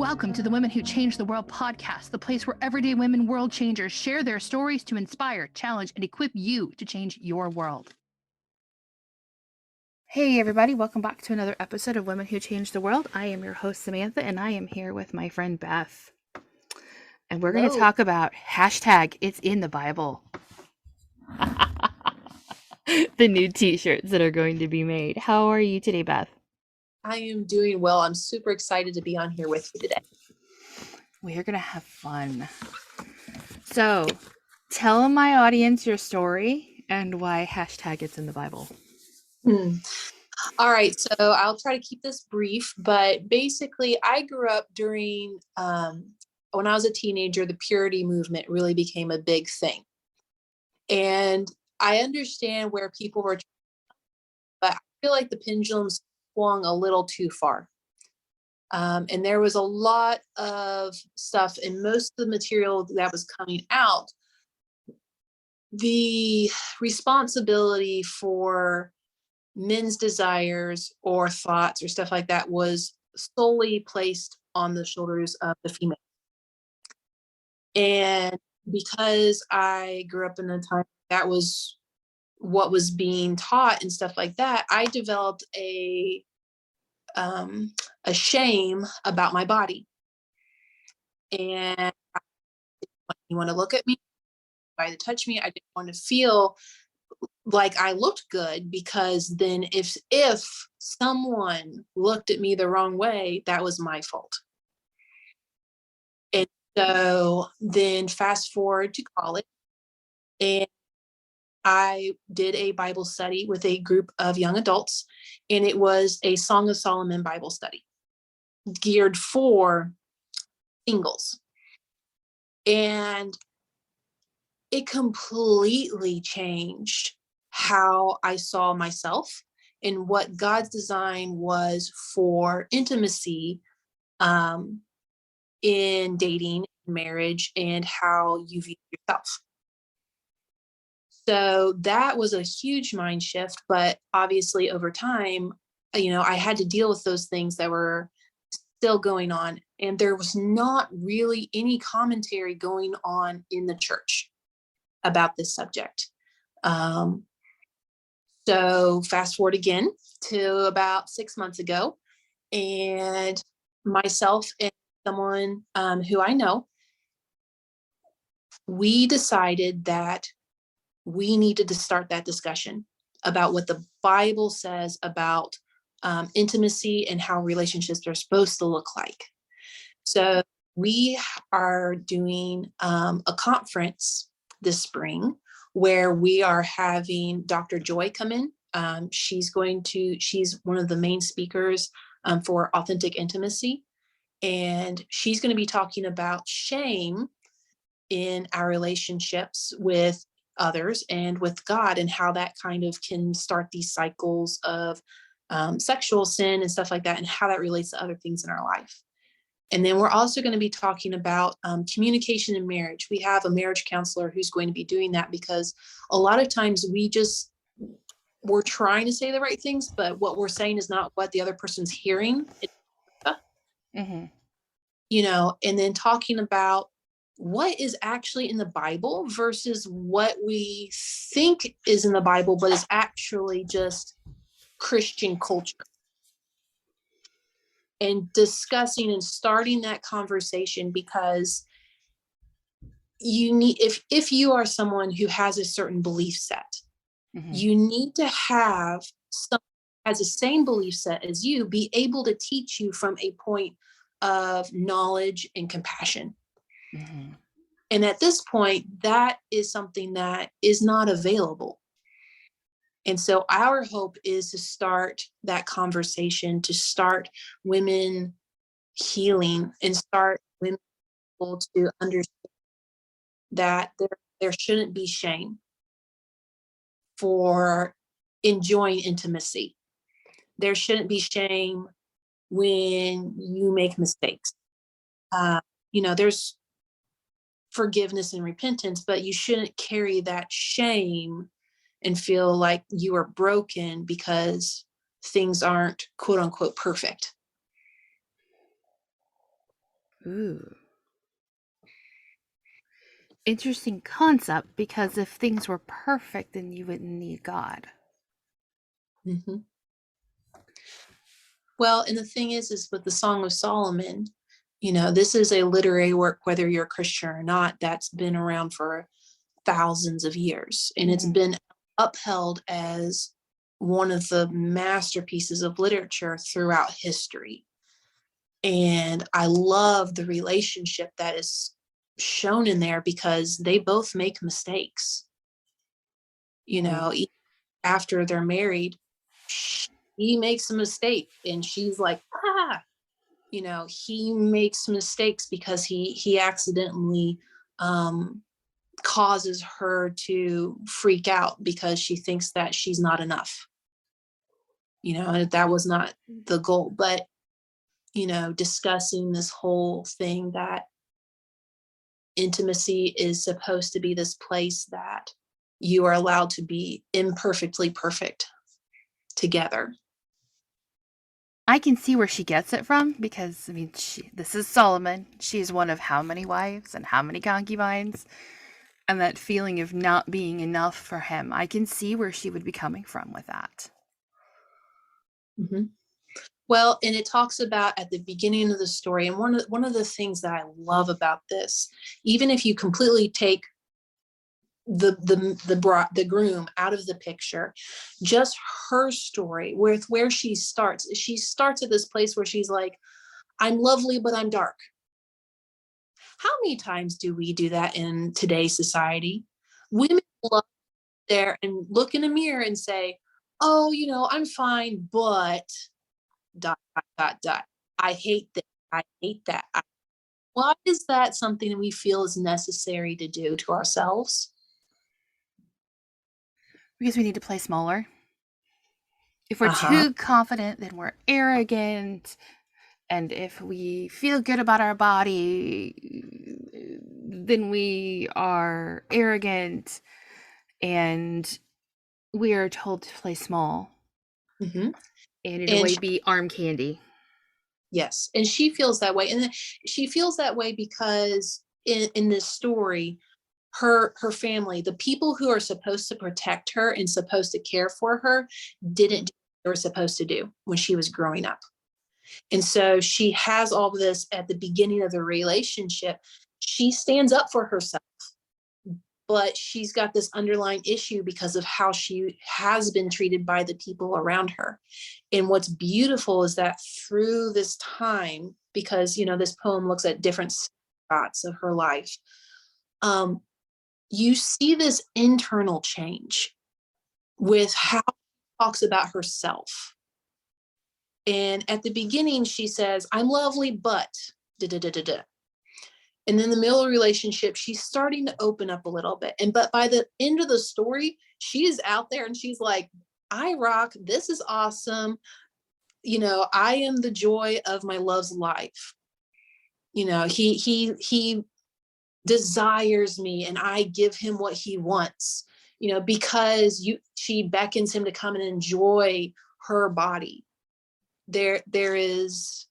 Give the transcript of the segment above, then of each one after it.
Welcome to the Women Who Change the World podcast, the place where everyday women world changers share their stories to inspire, challenge, and equip you to change your world. Hey everybody, welcome back to another episode of Women Who Change the World. I am your host, Samantha, and I am here with my friend Beth. And we're going to talk about hashtag It's in the Bible. The new t-shirts that are going to be made. How are you today, Beth? I am doing well. I'm super excited to be on here with you today. We're going to have fun. So, tell my audience your story and why hashtag It's in the Bible. All right. So I'll try to keep this brief, but basically I grew up during, when I was a teenager, the purity movement really became a big thing. And I understand where people were, but I feel like the pendulum swung a little too far. And there was a lot of stuff in most of the material that was coming out. The responsibility for men's desires or thoughts or stuff like that was solely placed on the shoulders of the female. And because I grew up in a time that was what was being taught and stuff like that, I developed a shame about my body. And you want to look at me, try to touch me. I didn't want to feel like I looked good, because then if someone looked at me the wrong way, that was my fault. And so then fast forward to college, and I did a Bible study with a group of young adults, and it was a Song of Solomon Bible study geared for singles. And it completely changed how I saw myself and what God's design was for intimacy in dating, marriage, and how you view yourself. So that was a huge mind shift, but obviously over time, I had to deal with those things that were still going on, and there was not really any commentary going on in the church about this subject. So fast forward again to about 6 months ago, and myself and someone who I know, we decided that we needed to start that discussion about what the Bible says about intimacy and how relationships are supposed to look like. So we are doing a conference this spring where we are having Dr. Joy come in. She's one of the main speakers for authentic intimacy. And she's going to be talking about shame in our relationships with others and with God, and how that kind of can start these cycles of sexual sin and stuff like that, and how that relates to other things in our life. And then we're also going to be talking about communication in marriage. We have a marriage counselor who's going to be doing that, because a lot of times we're trying to say the right things, but what we're saying is not what the other person's hearing. Mm-hmm. And then talking about what is actually in the Bible versus what we think is in the Bible, but is actually just Christian culture. And discussing and starting that conversation, because you need, if you are someone who has a certain belief set, mm-hmm. you need to have someone who has the same belief set as you be able to teach you from a point of knowledge and compassion. Mm-hmm. And at this point, that is something that is not available. And so our hope is to start that conversation, to start women healing, and start women able to understand that there shouldn't be shame for enjoying intimacy. There shouldn't be shame when you make mistakes. There's forgiveness and repentance, but you shouldn't carry that shame and feel like you are broken because things aren't quote unquote perfect. Ooh. Interesting concept, because if things were perfect, then you wouldn't need God. Mm-hmm. Well, and the thing is with the Song of Solomon, this is a literary work, whether you're a Christian or not, that's been around for thousands of years. And it's been upheld as one of the masterpieces of literature throughout history. And I love the relationship that is shown in there, because they both make mistakes. After they're married, he makes a mistake and she's like, he makes mistakes because he accidentally causes her to freak out because she thinks that she's not enough. That was not the goal, but discussing this whole thing that intimacy is supposed to be this place that you are allowed to be imperfectly perfect together. I can see where she gets it from, because, this is Solomon. She's one of how many wives and how many concubines? And that feeling of not being enough for him. I can see where she would be coming from with that. Mm-hmm. Well, and it talks about at the beginning of the story, and one of the things that I love about this, even if you completely take the groom out of the picture, just her story, where she starts at this place where she's like, I'm lovely, but I'm dark. How many times do we do that in today's society? Women love there and look in a mirror and say, oh, I'm fine, but ... I hate this. I hate that. Why is that something we feel is necessary to do to ourselves? Because we need to play smaller. If we're too confident, then we're arrogant. And if we feel good about our body, then we are arrogant. And we are told to play small. Mm-hmm. And in a way be arm candy. Yes. And she feels that way. And she feels that way because in this story, her family, the people who are supposed to protect her and supposed to care for her, didn't do what they were supposed to do when she was growing up. And so she has all of this at the beginning of the relationship. She stands up for herself, but she's got this underlying issue because of how she has been treated by the people around her. And what's beautiful is that through this time, because, this poem looks at different spots of her life, you see this internal change with how she talks about herself. And at the beginning, she says, I'm lovely, but da da da da da. And then the middle of the relationship, she's starting to open up a little bit. But by the end of the story, she is out there and she's like, I rock. This is awesome. I am the joy of my love's life. He desires me and I give him what he wants, because she beckons him to come and enjoy her body. There is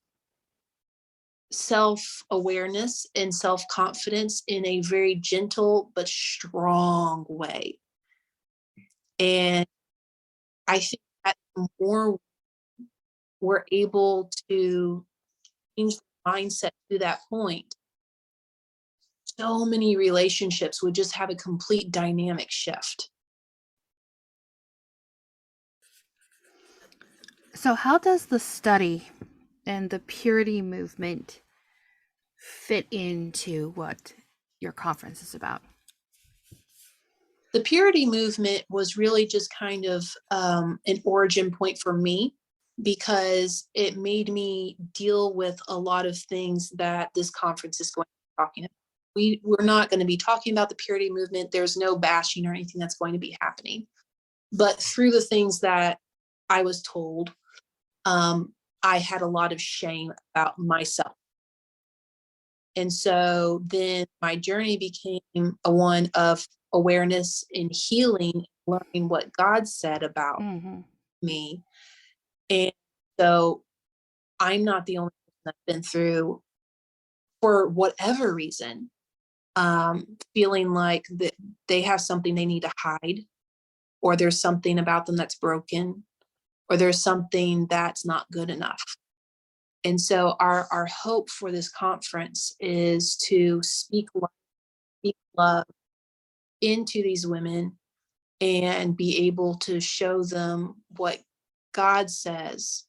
self-awareness and self-confidence in a very gentle but strong way. And I think that the more we're able to change the mindset to that point, so many relationships would just have a complete dynamic shift. So how does the study and the purity movement fit into what your conference is about? The purity movement was really just kind of an origin point for me, because it made me deal with a lot of things that this conference is going to be talking about. We're not going to be talking about the purity movement. There's no bashing or anything that's going to be happening. But through the things that I was told, I had a lot of shame about myself. And so then my journey became a one of awareness and healing, learning what God said about me. And so I'm not the only person that's been through for whatever reason, feeling like that they have something they need to hide, or there's something about them that's broken, or there's something that's not good enough. And so our hope for this conference is to speak love into these women and be able to show them what God says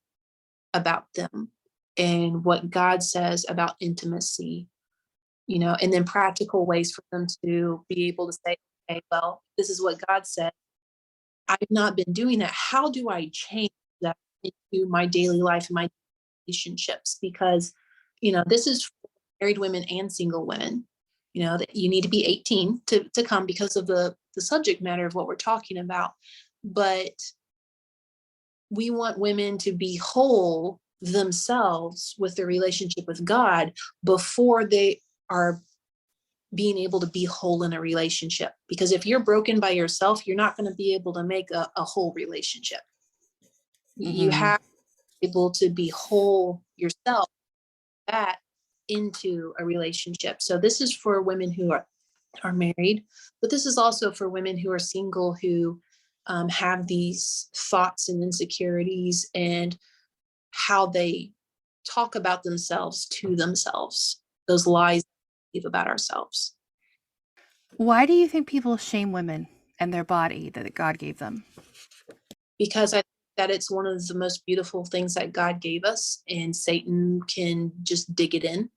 about them and what God says about intimacy, and then practical ways for them to be able to say, okay, well, this is what God said. I've not been doing that. How do I change that into my daily life and my relationships? Because, this is for married women and single women, that you need to be 18 to come because of the subject matter of what we're talking about. But we want women to be whole themselves with their relationship with God before they are being able to be whole in a relationship. Because if you're broken by yourself, you're not going to be able to make a whole relationship. You have to be able to be whole yourself, that into a relationship. So this is for women who are married, but this is also for women who are single, who have these thoughts and insecurities, and how they talk about themselves to themselves, those lies we believe about ourselves. Why do you think people shame women and their body that God gave them? Because I think that it's one of the most beautiful things that God gave us, and Satan can just dig it in.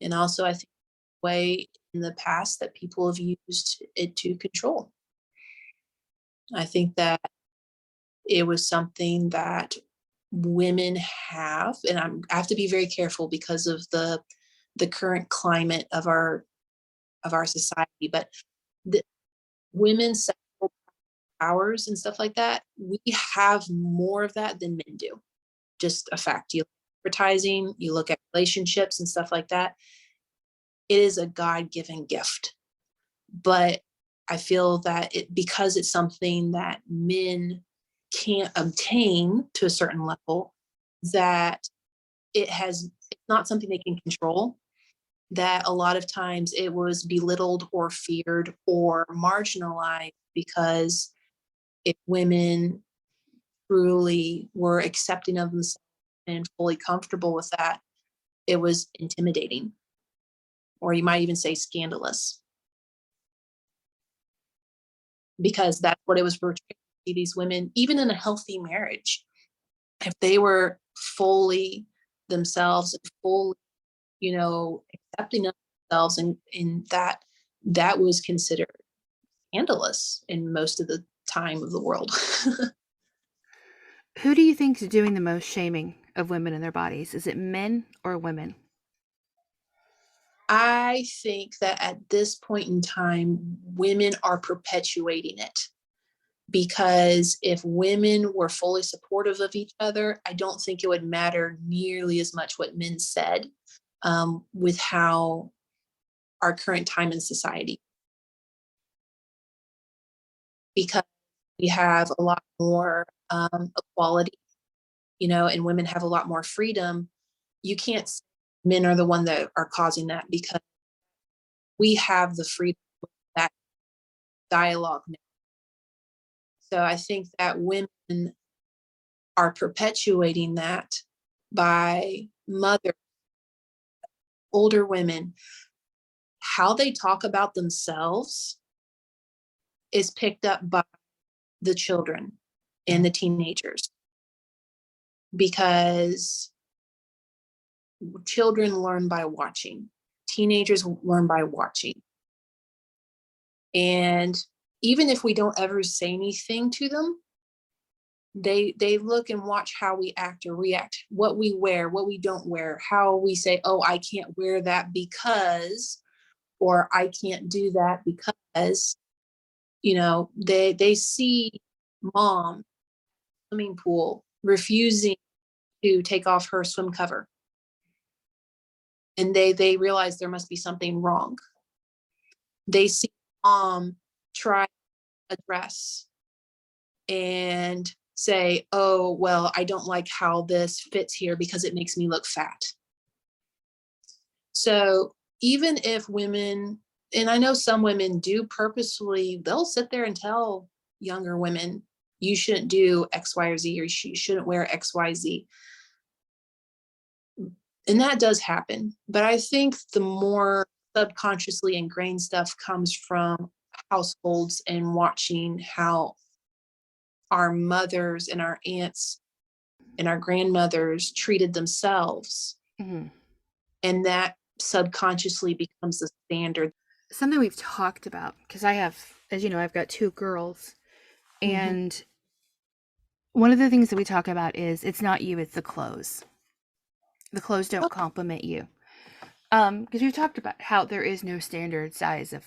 And also, I think the way in the past that people have used it to control. I think that it was something that women have, and I have to be very careful because of the current climate of our society, but the women's sexual powers and stuff like that, we have more of that than men do. Just a fact. You look at advertising, you look at relationships and stuff like that. It is a God-given gift. But I feel that because it's something that men can't obtain to a certain level, that it's not something they can control, that a lot of times it was belittled or feared or marginalized, because if women truly were accepting of themselves and fully comfortable with that, it was intimidating, or you might even say scandalous, because that's what it was portrayed to see these women, even in a healthy marriage. If they were fully themselves and fully, accepting of themselves, and that was considered scandalous in most of the time of the world. Who do you think is doing the most shaming of women and their bodies? Is it men or women? I think that at this point in time, women are perpetuating it, because if women were fully supportive of each other, I don't think it would matter nearly as much what men said, with how our current time in society, because we have a lot more equality, and women have a lot more freedom. You can't say men are the one that are causing that, because we have the freedom of that dialogue now. So I think that women are perpetuating that by mothers, older women, how they talk about themselves is picked up by the children and the teenagers, because children learn by watching, teenagers learn by watching. And even if we don't ever say anything to them, they look and watch how we act or react, what we wear, what we don't wear, how we say, oh, I can't wear that because, or I can't do that because, they see mom swimming pool refusing to take off her swim cover, and they realize there must be something wrong. They see mom try a dress and say, oh, well, I don't like how this fits here because it makes me look fat. So even if women, and I know some women do purposefully, they'll sit there and tell younger women, you shouldn't do X, Y, or Z, or you shouldn't wear X, Y, Z. And that does happen. But I think the more subconsciously ingrained stuff comes from households and watching how our mothers and our aunts and our grandmothers treated themselves. Mm-hmm. And that subconsciously becomes the standard. Something we've talked about, because I have, as you know, I've got 2 girls. And one of the things that we talk about is it's not you, it's the clothes. The clothes don't compliment you. Because we've talked about how there is no standard size of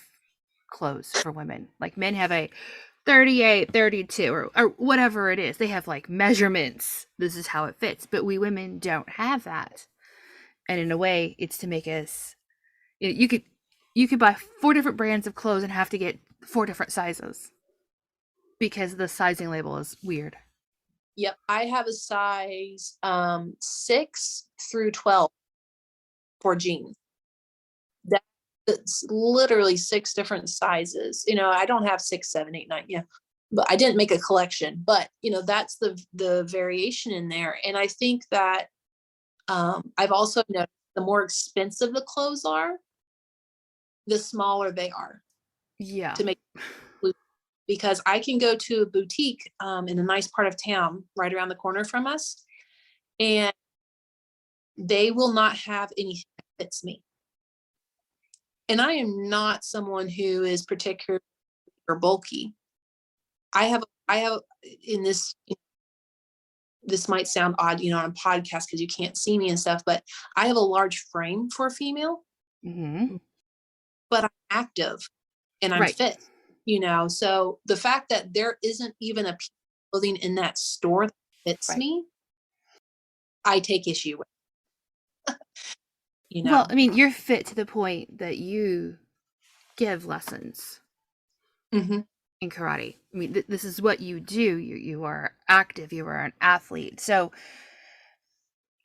clothes for women. Like men have a 38, 32, or whatever it is. They have like measurements. This is how it fits. But we women don't have that. And in a way, it's to make us, you could buy 4 different brands of clothes and have to get 4 different sizes because the sizing label is weird. Yep. I have a size 6 through 12 for jeans. That's literally 6 different sizes. I don't have 6, 7, 8, 9. Yeah. But I didn't make a collection, but that's the variation in there. And I think that I've also noticed the more expensive the clothes are, the smaller they are. Yeah. To make, because I can go to a boutique in a nice part of town right around the corner from us, and they will not have anything that fits me. And I am not someone who is particularly or bulky. I have in this, this might sound odd, on a podcast because you can't see me and stuff, but I have a large frame for a female, but I'm active and I'm fit, so the fact that there isn't even a piece of clothing in that store that fits me, I take issue with. Well, I mean, you're fit to the point that you give lessons in karate. I mean, this is what you do. You are active. You are an athlete. So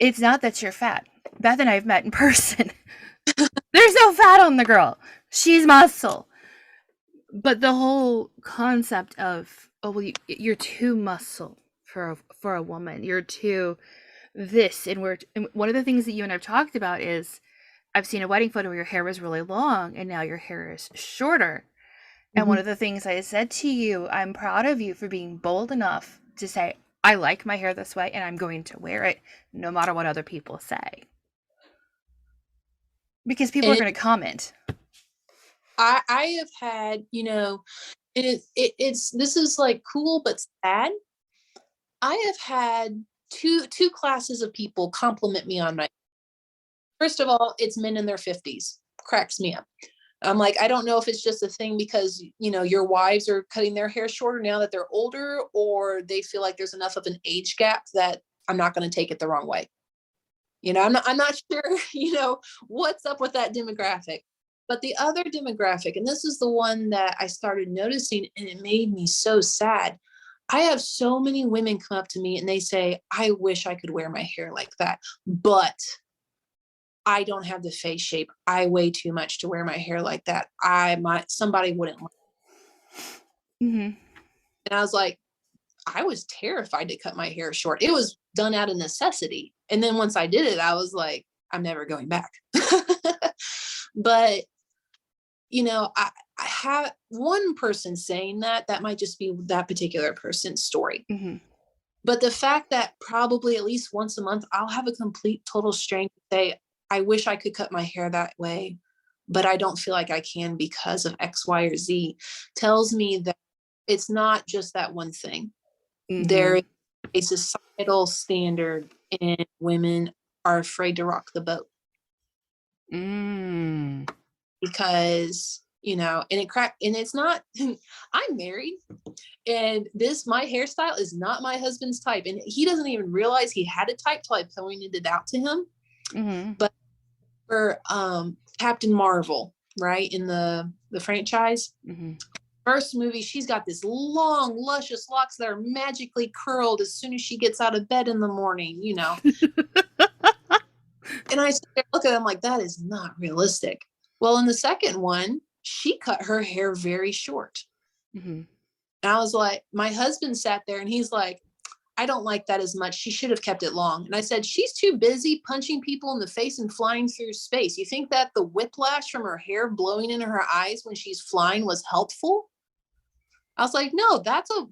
it's not that you're fat. Beth and I have met in person. There's no fat on the girl. She's muscle. But the whole concept of, oh, well, you're too muscle for a woman. You're too this. And one of the things that you and I've talked about is I've seen a wedding photo where your hair was really long and now your hair is shorter. And one of the things I said to you, I'm proud of you for being bold enough to say, I like my hair this way and I'm going to wear it no matter what other people say. Because people are going to comment. I have had, this is like cool but sad. I have had two classes of people compliment me on my. First of all, it's men in their 50s. Cracks me up. I'm like, I don't know if it's just a thing because, your wives are cutting their hair shorter now that they're older, or they feel like there's enough of an age gap that I'm not going to take it the wrong way. I'm not sure, what's up with that demographic. But the other demographic, and this is the one that I started noticing, and it made me so sad. I have so many women come up to me and they say, I wish I could wear my hair like that, but I don't have the face shape. I weigh too much to wear my hair like that. Somebody wouldn't like it. And I was like, I was terrified to cut my hair short. It was done out of necessity. And then once I did it, I was like, I'm never going back. But, I have one person saying that might just be that particular person's story. But the fact that probably at least once a month, I'll have a complete total stranger say, I wish I could cut my hair that way, but I don't feel like I can because of X, Y, or Z, tells me that it's not just that one thing. There is a societal standard and women are afraid to rock the boat. Because, and it's not, I'm married and my hairstyle is not my husband's type. And he doesn't even realize he had a type till I pointed it out to him. But for Captain Marvel, right, in the franchise, first movie, she's got this long, luscious locks that are magically curled as soon as she gets out of bed in the morning, And I look at them like, that is not realistic. Well, in the second one, she cut her hair very short. Mm-hmm. And I was like, my husband sat there and he's like, I don't like that as much. She should have kept it long. And I said, she's too busy punching people in the face and flying through space. You think that the whiplash from her hair blowing into her eyes when she's flying was helpful? I was like, no, that's a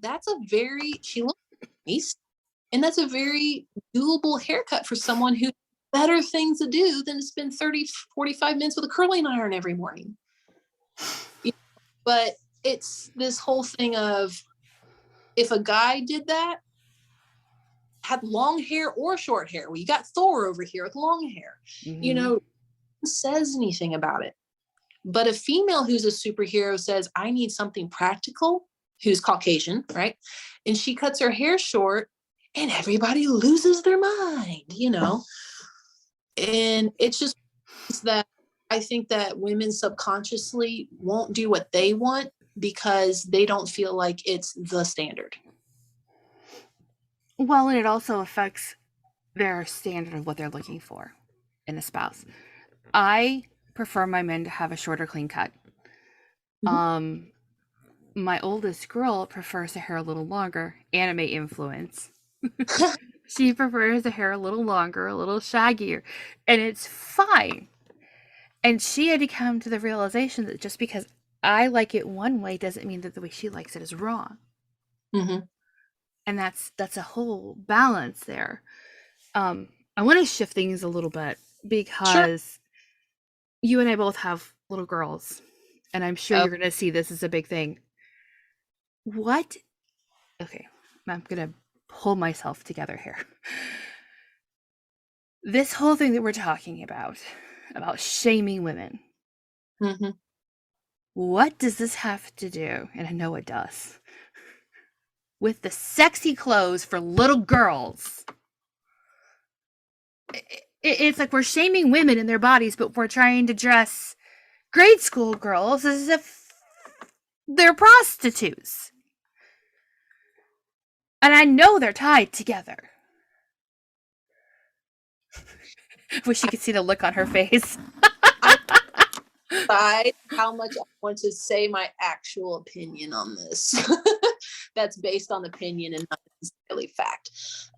very, she looks nice. And that's a very doable haircut for someone who better things to do than to spend 30, 45 minutes with a curling iron every morning. But it's this whole thing of, if a guy did that, had long hair or short hair, well, you got Thor over here with long hair, you know, says anything about it. But a female who's a superhero says, I need something practical, who's Caucasian, right? And she cuts her hair short and everybody loses their mind, you know? And it's just that I think that women subconsciously won't do what they want because they don't feel like it's the standard. Well, and it also affects their standard of what they're looking for in a spouse. I prefer my men to have a shorter, clean cut. Mm-hmm. My oldest girl prefers the hair a little longer. Anime influence. She prefers the hair a little longer, a little shaggier, and it's fine. And she had to come to the realization that just because I like it one way doesn't mean that the way she likes it is wrong. Mm-hmm. And that's a whole balance there. I want to shift things a little bit because you and I both have little girls, and I'm sure you're going to see this as a big thing. Okay, I'm going to pull myself together here. This whole thing that we're talking about shaming women. Mm-hmm. What does this have to do? And I know it does. With the sexy clothes for little girls. It's like we're shaming women in their bodies, but we're trying to dress grade school girls as if they're prostitutes. And I know they're tied together. Wish you could see the look on her face. I how much I want to say my actual opinion on this. That's based on opinion and not necessarily fact.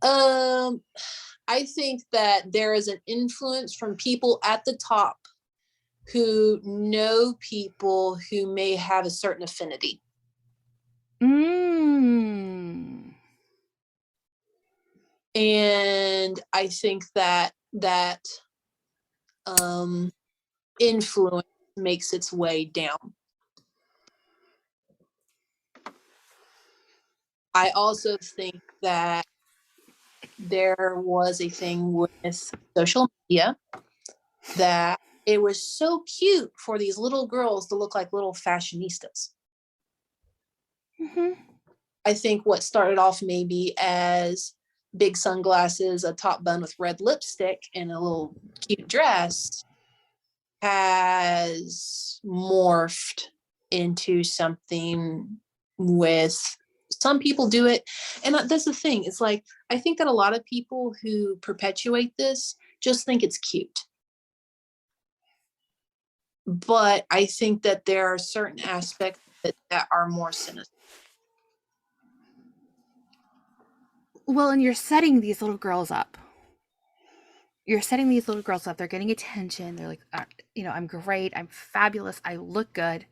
I think that there is an influence from people at the top who know people who may have a certain affinity. And I think that influence makes its way down. I also think that there was a thing with social media that it was so cute for these little girls to look like little fashionistas. Mm-hmm. I think what started off maybe as big sunglasses, a top bun with red lipstick, and a little cute dress has morphed into something with some people do it. And that's the thing. It's like, I think that a lot of people who perpetuate this just think it's cute. But I think that there are certain aspects that are more sinister. Well, and you're setting these little girls up. They're getting attention. They're like, I'm great. I'm fabulous. I look good.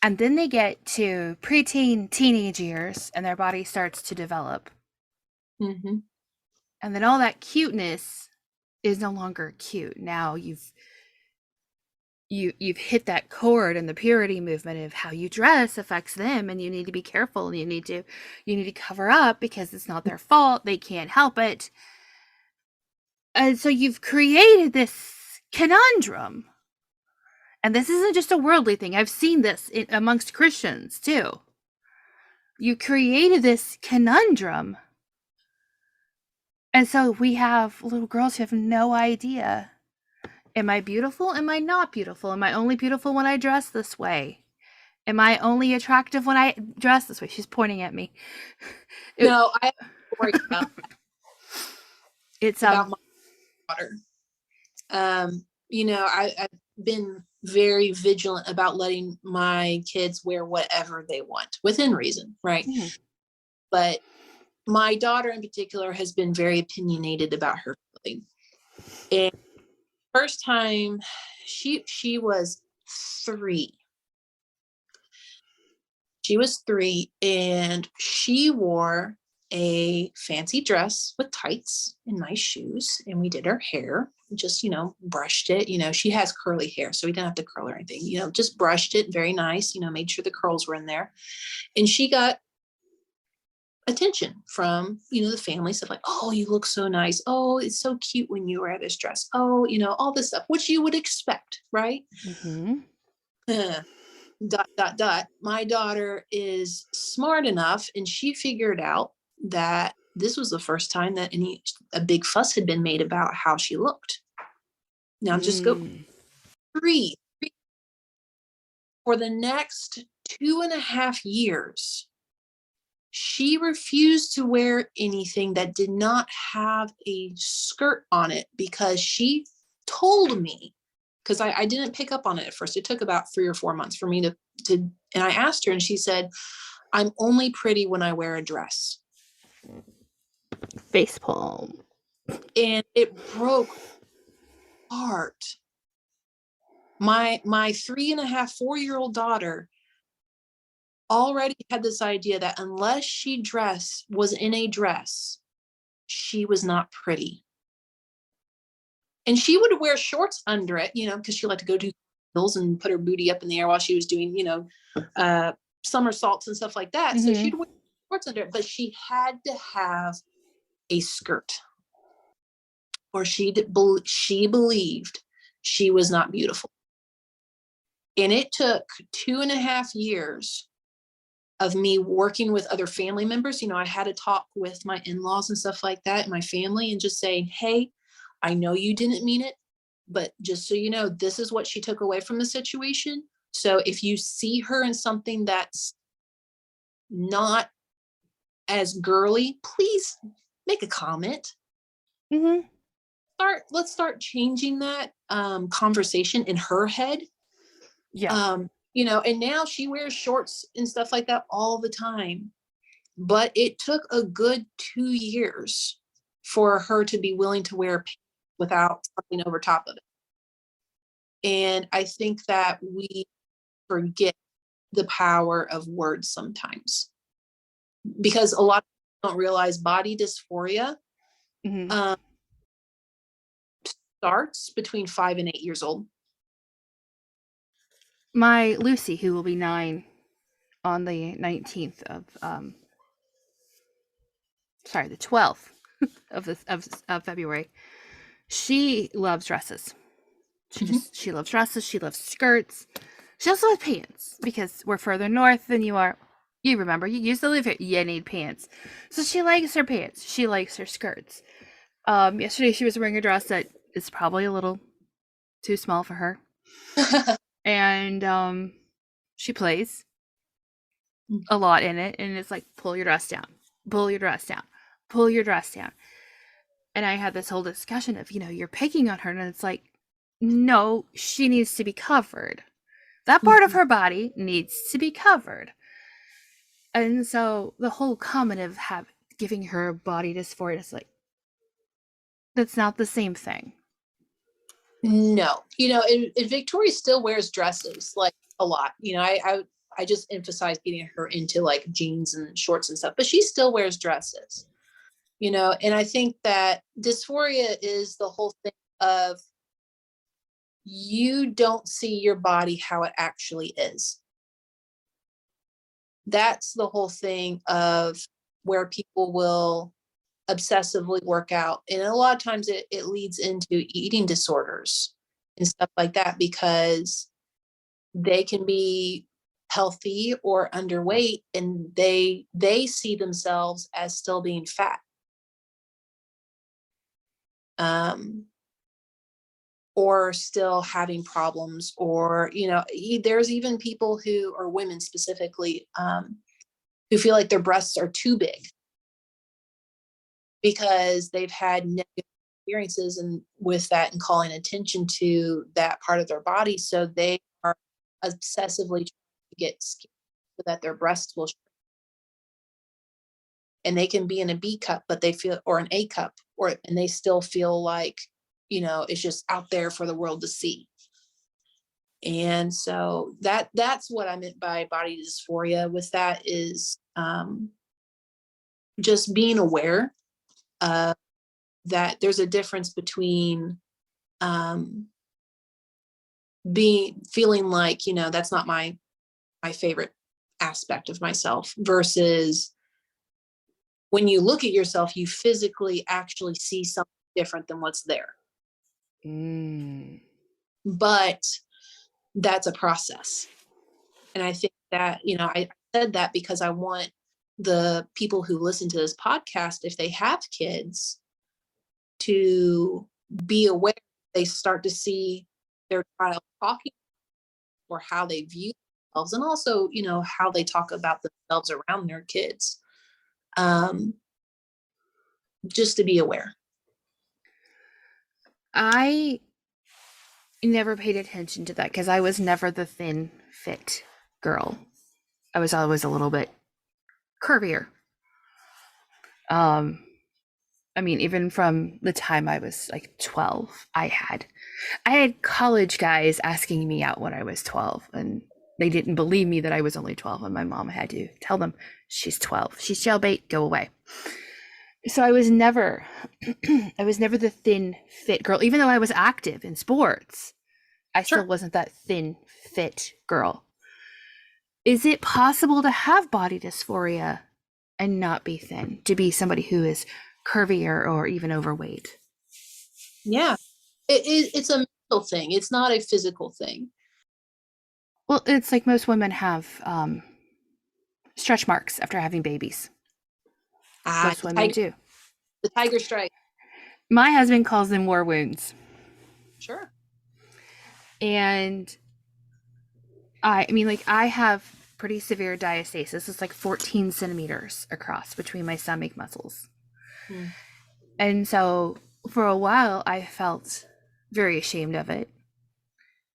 And then they get to preteen teenage years and their body starts to develop. Mm-hmm. And then all that cuteness is no longer cute. Now you've hit that chord in the purity movement of how you dress affects them, and you need to be careful, and you need to cover up because it's not their fault. They can't help it. And so you've created this conundrum. And this isn't just a worldly thing. I've seen this amongst Christians too. You created this conundrum. And so we have little girls who have no idea. Am I beautiful? Am I not beautiful? Am I only beautiful when I dress this way? Am I only attractive when I dress this way? She's pointing at me. No, I have a story about that. It's about my daughter. I've been very vigilant about letting my kids wear whatever they want within reason, right? Mm-hmm. But my daughter in particular has been very opinionated about her clothing. And first time she was 3. She was 3 and she wore a fancy dress with tights and nice shoes. And we did her hair, just, brushed it. She has curly hair, so we didn't have to curl or anything, just brushed it very nice, made sure the curls were in there. And she got attention from, the family stuff like, oh, you look so nice. Oh, it's so cute when you wear this dress. Oh, all this stuff, which you would expect, right? Mm-hmm. My daughter is smart enough and she figured out that this was the first time that a big fuss had been made about how she looked. Now just go three for the next 2.5 years. She refused to wear anything that did not have a skirt on it because she told me, because I didn't pick up on it at first. It took about 3 or 4 months for me to, and I asked her and she said, I'm only pretty when I wear a dress. Facepalm. And it broke heart. My 3.5, 4-year-old daughter already had this idea that unless she was in a dress, she was not pretty. And she would wear shorts under it, because she liked to go do hills and put her booty up in the air while she was doing, somersaults and stuff like that. Mm-hmm. So she'd wear shorts under it, but she had to have a skirt, or she believed she was not beautiful. And it took 2.5 years of me working with other family members. I had to talk with my in-laws and stuff like that, and my family, and just saying, hey, I know you didn't mean it, but just so you know, this is what she took away from the situation. So if you see her in something that's not as girly, please make a comment. Mm-hmm. Let's start changing that conversation in her head. Yeah. And now she wears shorts and stuff like that all the time. But it took a good 2 years for her to be willing to wear pants without something over top of it. And I think that we forget the power of words sometimes, because a lot of people don't realize body dysphoria Mm-hmm. starts between 5 and 8 years old. My Lucy, who will be 9 on the 19th of the 12th of February, she loves dresses. She loves dresses. She loves skirts. She also loves pants, because we're further north than you are. You remember, you used to live here. You need pants. So she likes her pants. She likes her skirts. Yesterday she was wearing a dress that is probably a little too small for her. And she plays a lot in it, and it's like, pull your dress down, pull your dress down, pull your dress down. And I had this whole discussion of, you're picking on her, and it's like, no, she needs to be covered. That part of her body needs to be covered. And so the whole comment of giving her body dysphoria is like, that's not the same thing. No, and Victoria still wears dresses like a lot. I just emphasize getting her into like jeans and shorts and stuff, but she still wears dresses. And I think that dysphoria is the whole thing of, you don't see your body how it actually is. That's the whole thing of where people will obsessively work out. And a lot of times it leads into eating disorders and stuff like that, because they can be healthy or underweight and they see themselves as still being fat. Or still having problems, or, there's even people who, or women specifically, who feel like their breasts are too big because they've had negative experiences and with that and calling attention to that part of their body. So they are obsessively trying to get skin so that their breasts will shrink. And they can be in a B cup, but they feel, or an A cup, and they still feel like, it's just out there for the world to see. And so that's what I meant by body dysphoria with that is just being aware that there's a difference between feeling like, that's not my favorite aspect of myself versus when you look at yourself, you physically actually see something different than what's there. But that's a process. And I think that, I said that because I want the people who listen to this podcast, if they have kids, to be aware they start to see their child talking or how they view themselves, and also, how they talk about themselves around their kids. Just to be aware. I never paid attention to that because I was never the thin, fit girl. I was always a little bit curvier. Even from the time I was like 12, I had college guys asking me out when I was 12, and they didn't believe me that I was only 12, and my mom had to tell them, she's 12, she's jailbait, go away. So I was never the thin, fit girl, even though I was active in sports. I still wasn't that thin, fit girl. Is it possible to have body dysphoria and not be thin, to be somebody who is curvier or even overweight? Yeah, it's a mental thing. It's not a physical thing. Well, it's like most women have stretch marks after having babies. Most women do. The tiger stripe. My husband calls them war wounds. Sure. And I have pretty severe diastasis. It's like 14 centimeters across between my stomach muscles. And so for a while, I felt very ashamed of it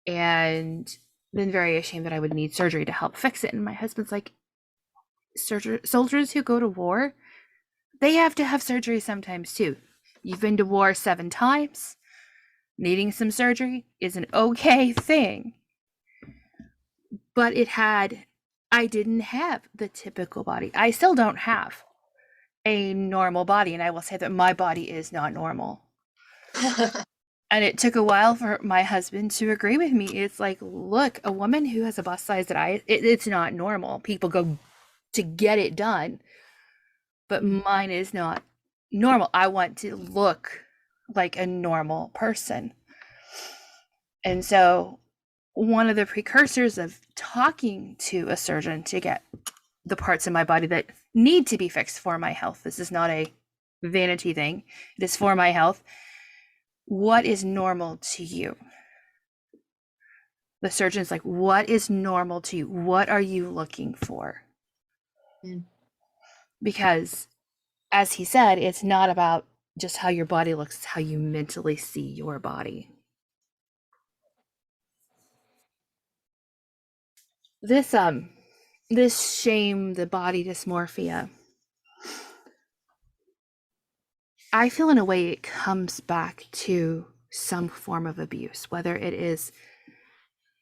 and been very ashamed that I would need surgery to help fix it. And my husband's like, soldiers who go to war, they have to have surgery sometimes too. You've been to war 7 times. Needing some surgery is an okay thing. But I didn't have the typical body. I still don't have a normal body. And I will say that my body is not normal. And it took a while for my husband to agree with me. It's like, look, a woman who has a bust size that it's not normal. People go to get it done. But mine is not normal. I want to look like a normal person. And so one of the precursors of talking to a surgeon to get the parts of my body that need to be fixed for my health, this is not a vanity thing, it is for my health. What is normal to you? The surgeon's like, what is normal to you? What are you looking for? Because as he said, it's not about just how your body looks, it's how you mentally see your body. This shame, the body dysmorphia, I feel in a way it comes back to some form of abuse, whether it is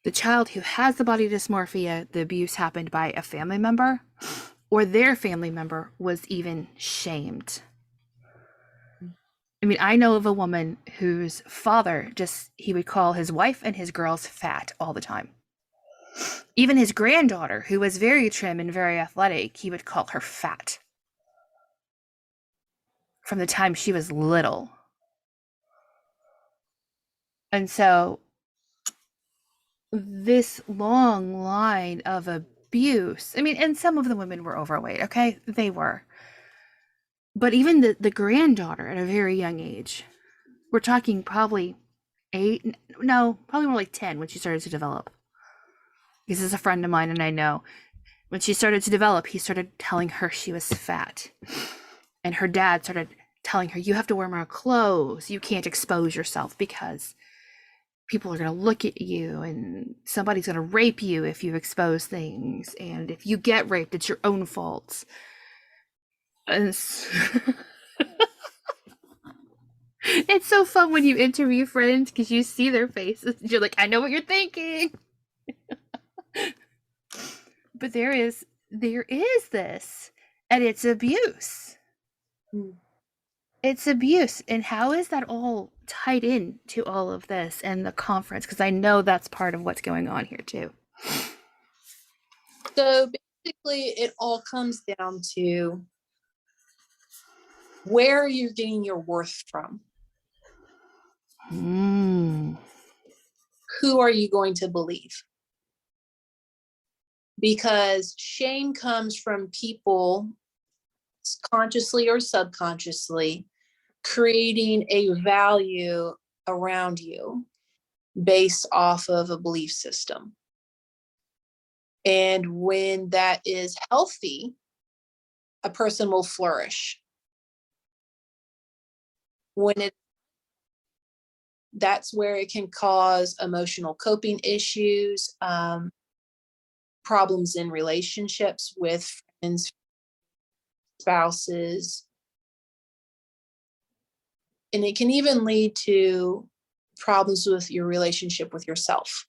the child who has the body dysmorphia, the abuse happened by a family member, or their family member was even shamed. I know of a woman whose father he would call his wife and his girls fat all the time. Even his granddaughter, who was very trim and very athletic, he would call her fat. From the time she was little. And so this long line of abuse, and some of the women were overweight, okay? They were. But even the granddaughter at a very young age, we're talking probably probably more like 10 when she started to develop. This is a friend of mine, and I know when she started to develop, he started telling her she was fat. And her dad started telling her, you have to wear more clothes, you can't expose yourself because people are going to look at you and somebody's going to rape you if you expose things, and if you get raped it's your own fault. And it's so fun when you interview friends because you see their faces. You're like, I know what you're thinking. But there is this, and it's abuse. Mm. It's abuse. And how is that all tied in to all of this and the conference? Because I know that's part of what's going on here too. So basically, it all comes down to where you're getting your worth from. Who are you going to believe? Because shame comes from people, consciously or subconsciously, creating a value around you based off of a belief system. And when that is healthy, a person will flourish. That's where it can cause emotional coping issues, problems in relationships with friends, spouses, and it can even lead to problems with your relationship with yourself.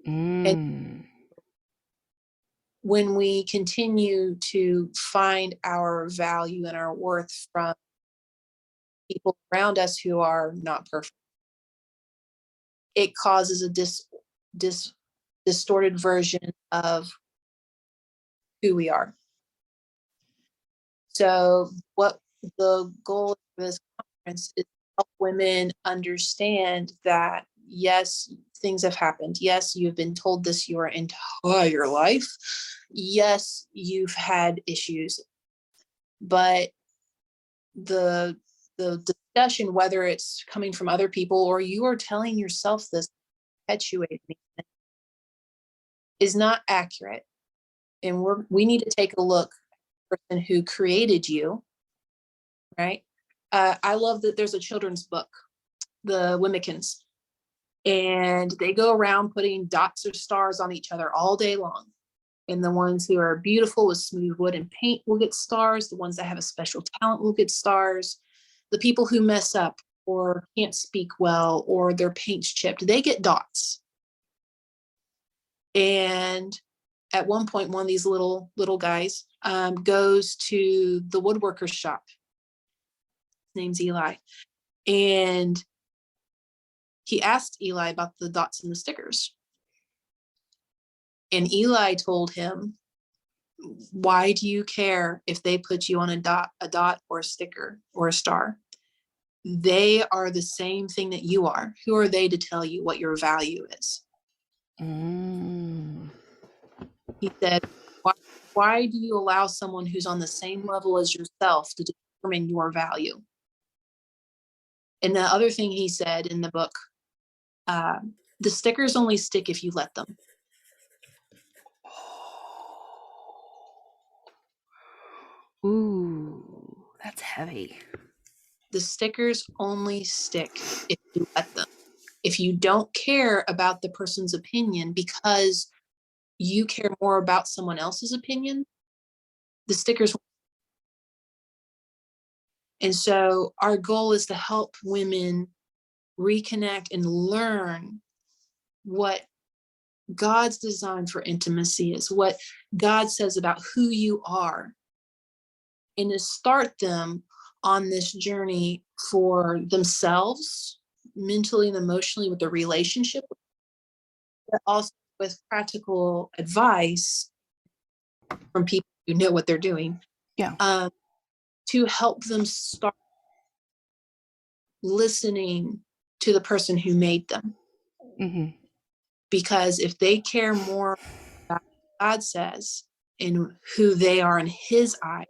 And when we continue to find our value and our worth from people around us who are not perfect, it causes a distorted version of who we are. So what the goal of this conference is to help women understand that, yes, things have happened. Yes, you've been told this your entire life. Yes, you've had issues, but the discussion, whether it's coming from other people or you are telling yourself this, perpetuating, is not accurate. And we need to take a look at the person who created you, right? I love that there's a children's book, the Wimmikins, and they go around putting dots or stars on each other all day long. And the ones who are beautiful with smooth wood and paint will get stars. The ones that have a special talent will get stars. The people who mess up or can't speak well or their paint's chipped, they get dots. And at one point, one of these little guys goes to the woodworker's shop. His name's Eli. And he asked Eli about the dots and the stickers. And Eli told him, why do you care if they put you on a dot or a sticker or a star? They are the same thing that you are. Who are they to tell you what your value is? He said, why do you allow someone who's on the same level as yourself to determine your value? And the other thing he said in the book, the stickers only stick if you let them. Ooh, that's heavy. The stickers only stick if you let them. If you don't care about the person's opinion because you care more about someone else's opinion, the stickers. And so our goal is to help women reconnect and learn what God's design for intimacy is, what God says about who you are, and to start them on this journey for themselves, mentally and emotionally, with the relationship, but also with practical advice from people who know what they're doing. Yeah. To help them start listening to the person who made them. Because if they care more about what God says and who they are in his eyes,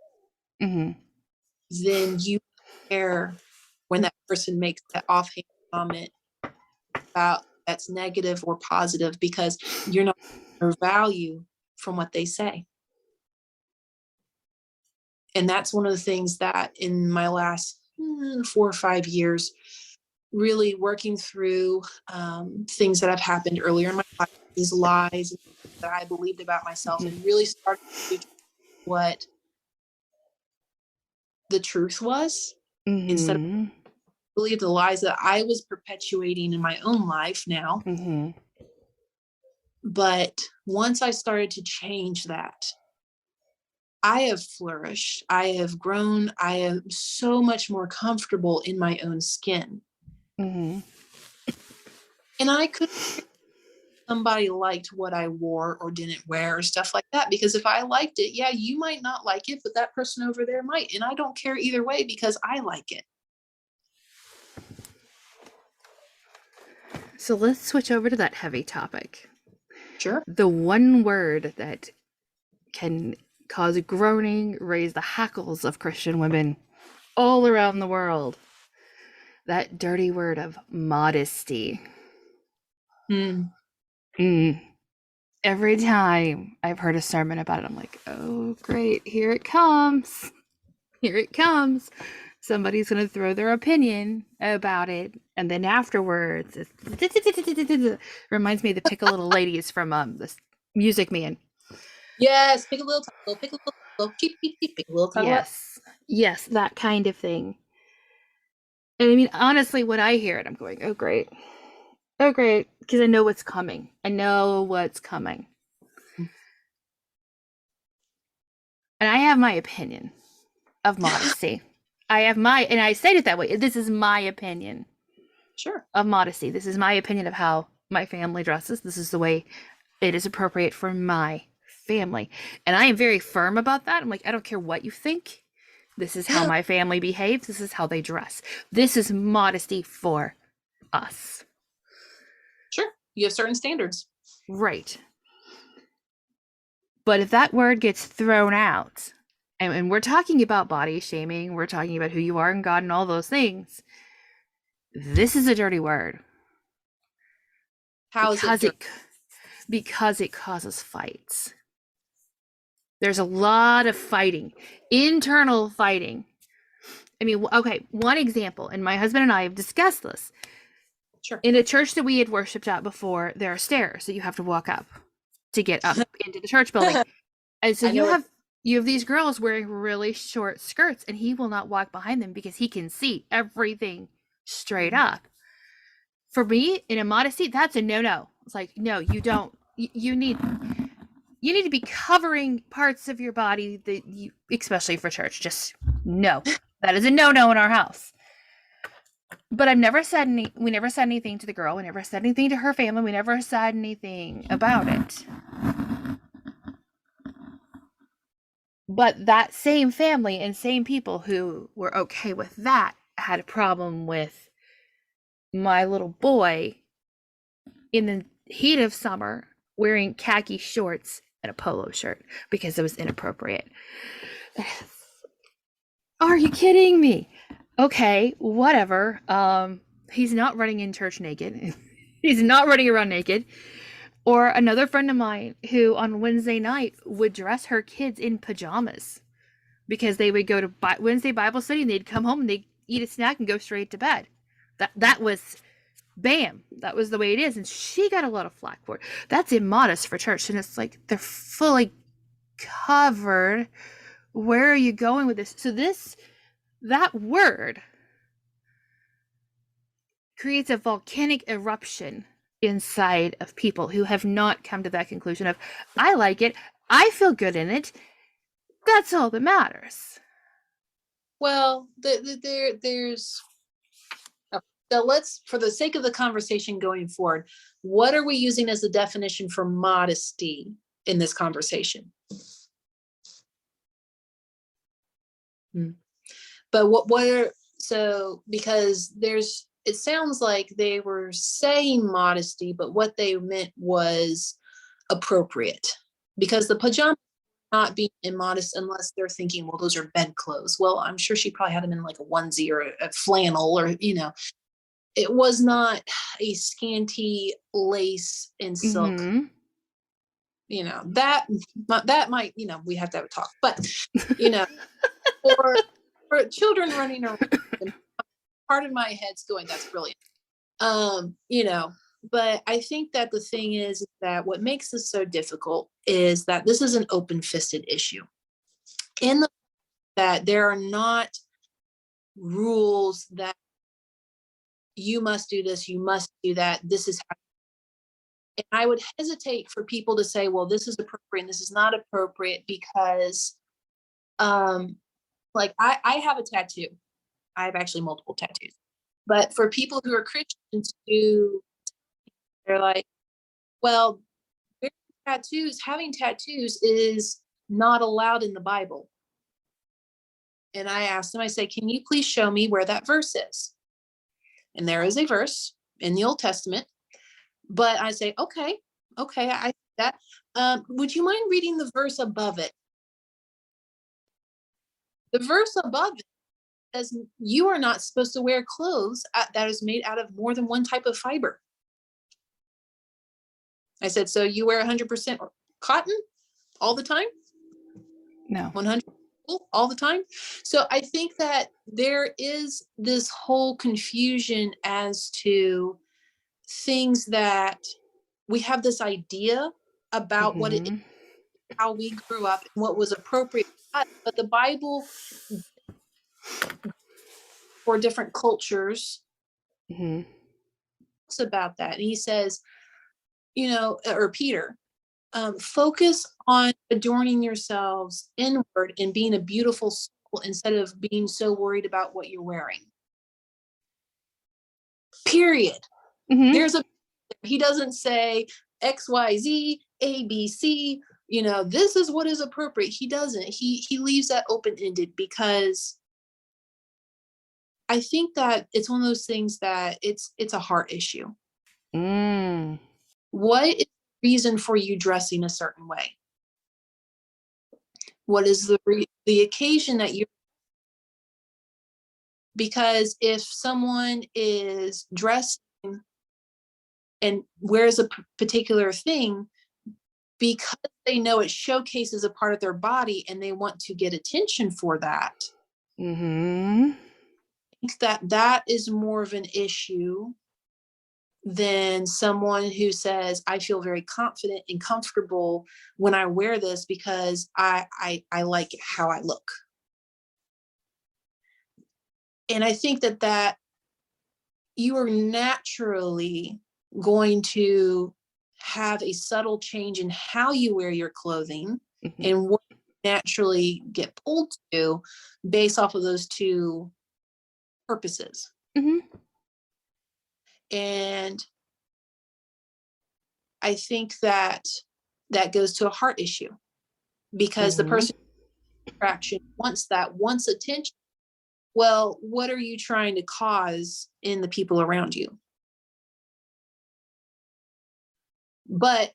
then you care when that person makes that offhand comment about that's negative or positive, because you're not your value from what they say. And that's one of the things that in my last 4 or 5 years, really working through things that have happened earlier in my life, these lies that I believed about myself, and really starting to what the truth was, instead of Mm-hmm. believe the lies that I was perpetuating in my own life now. Mm-hmm. But once I started to change that, I have flourished. I have grown. I am so much more comfortable in my own skin. Mm-hmm. And I could somebody liked what I wore or didn't wear or stuff like that. Because if I liked it, yeah, you might not like it, but that person over there might. And I don't care either way because I like it. So let's switch over to that heavy topic. Sure. The one word that can cause groaning, raise the hackles of Christian women all around the world. That dirty word of modesty. Mm. Every time I've heard a sermon about it, I'm like, oh, great, here it comes. Here it comes. Somebody's going to throw their opinion about it. And then afterwards, it reminds me of the Pickle Little Ladies from this Music Man. Yes, pick a little title, pick a little, pick a little title. Yes, that kind of thing. And I mean, honestly, when I hear it, I'm going, oh, great. Oh, great. Because I know what's coming. I know what's coming. And I have my opinion of modesty. And I said it that way. This is my opinion. Sure. Of modesty. This is my opinion of how my family dresses. This is the way it is appropriate for my family. And I am very firm about that. I'm like, I don't care what you think. This is how my family behaves. This is how they dress. This is modesty for us. Sure. You have certain standards. Right. But if that word gets thrown out, and we're talking about body shaming, we're talking about who you are in God and all those things, this is a dirty word. How is it dirty? Because it causes fights. There's a lot of fighting, internal fighting. I mean, okay, one example, and my husband and I have discussed this. Sure. In a church that we had worshipped at before, there are stairs that you have to walk up to get up into the church building. And so you have these girls wearing really short skirts, and he will not walk behind them because he can see everything straight up. For me, in a modesty, that's a no-no. It's like, no, you don't. You need to be covering parts of your body that you, especially for church. Just no. That is a no-no in our house. But we never said anything to the girl. We never said anything to her family. We never said anything about it. But that same family and same people who were okay with that had a problem with my little boy in the heat of summer wearing khaki shorts and a polo shirt because it was inappropriate. Are you kidding me? Okay, whatever. He's not running in church naked. He's not running around naked. Or another friend of mine who on Wednesday night would dress her kids in pajamas because they would go to Wednesday Bible study and they'd come home and they'd eat a snack and go straight to bed. That was, bam, that was the way it is. And she got a lot of flack for it. That's immodest for church. And it's like, they're fully covered. Where are you going with this? So that word creates a volcanic eruption inside of people who have not come to that conclusion of, I like it, I feel good in it, that's all that matters. Well, there's so let's, for the sake of the conversation going forward, what are we using as a definition for modesty in this conversation? But because it sounds like they were saying modesty, but what they meant was appropriate, because the pajama not being immodest unless they're thinking, well, those are bed clothes. Well, I'm sure she probably had them in like a onesie or a flannel, or it was not a scanty lace and silk. That might, we have to have a talk, but or children running around. And part of my head's going, that's brilliant. But I think that the thing is that what makes this so difficult is that this is an open-fisted issue. That there are not rules that you must do this, you must do that, this is how. And I would hesitate for people to say, well, this is appropriate and this is not appropriate, because like I have a tattoo. I have actually multiple tattoos. But for people who are Christians, they're like, well, having tattoos is not allowed in the Bible. And I asked them, I say, can you please show me where that verse is? And there is a verse in the Old Testament. But I say, okay, I see that. Would you mind reading the verse above it? The verse above it says you are not supposed to wear clothes that is made out of more than one type of fiber. I said, so you wear 100% cotton all the time? No. 100% all the time? So I think that there is this whole confusion as to things that we have this idea about what it is, how we grew up, and what was appropriate for us. But the Bible, for different cultures, talks about that. And he says, or Peter, focus on adorning yourselves inward and being a beautiful soul instead of being so worried about what you're wearing. Period. He doesn't say X, Y, Z, A, B, C, this is what is appropriate. He doesn't. He leaves that open-ended, because I think that it's one of those things that it's a heart issue. What is the reason for you dressing a certain way? What is the occasion that you? Because if someone is dressing and wears a particular thing because they know it showcases a part of their body and they want to get attention for that, I think that is more of an issue than someone who says, I feel very confident and comfortable when I wear this because I like how I look. And I think that you are naturally going to have a subtle change in how you wear your clothing and what you naturally get pulled to based off of those two purposes. And I think that goes to a heart issue, because the person attraction wants attention. Well, what are you trying to cause in the people around you? But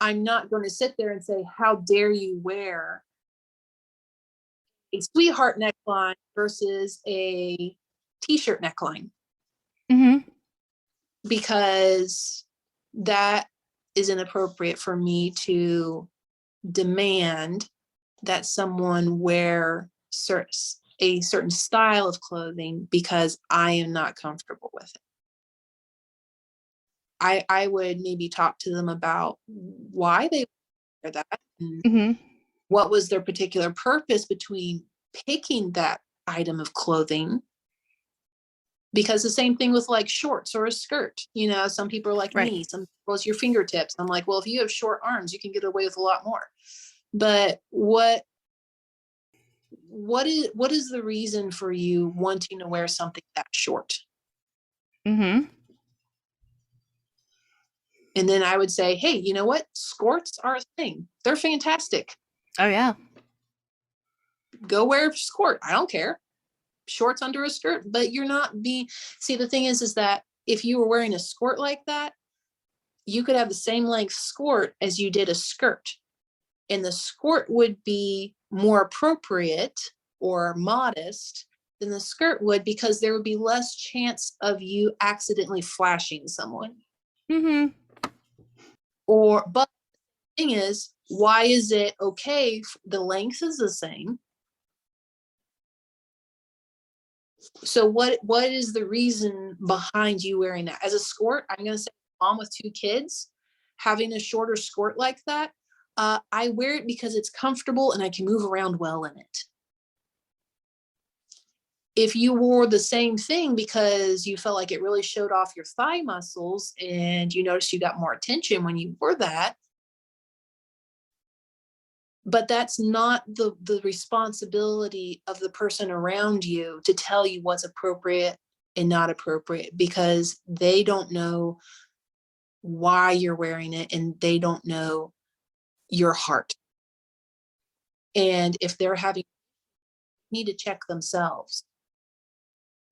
I'm not going to sit there and say, how dare you wear a sweetheart neckline versus a t-shirt neckline? Because that is inappropriate for me to demand that someone wear a certain style of clothing because I am not comfortable with it. I would maybe talk to them about why they wear that, and what was their particular purpose between picking that item of clothing. Because the same thing with like shorts or a skirt, some people are like me, some people it's your fingertips. I'm like, well, if you have short arms, you can get away with a lot more. But what is the reason for you wanting to wear something that short? And then I would say, hey, you know what? Skirts are a thing. They're fantastic. Oh, yeah. Go wear a skirt. I don't care. Shorts under a skirt, but you're not see, the thing is that if you were wearing a skirt like that, you could have the same length skirt as you did a skirt. And the skirt would be more appropriate or modest than the skirt would, because there would be less chance of you accidentally flashing someone. But the thing is, why is it okay? The length is the same. So what is the reason behind you wearing that? As a skirt, I'm going to say mom with 2 kids, having a shorter skirt like that, I wear it because it's comfortable and I can move around well in it. If you wore the same thing because you felt like it really showed off your thigh muscles and you noticed you got more attention when you wore that, but that's not the responsibility of the person around you to tell you what's appropriate and not appropriate, because they don't know why you're wearing it and they don't know your heart. And if they're having need to check themselves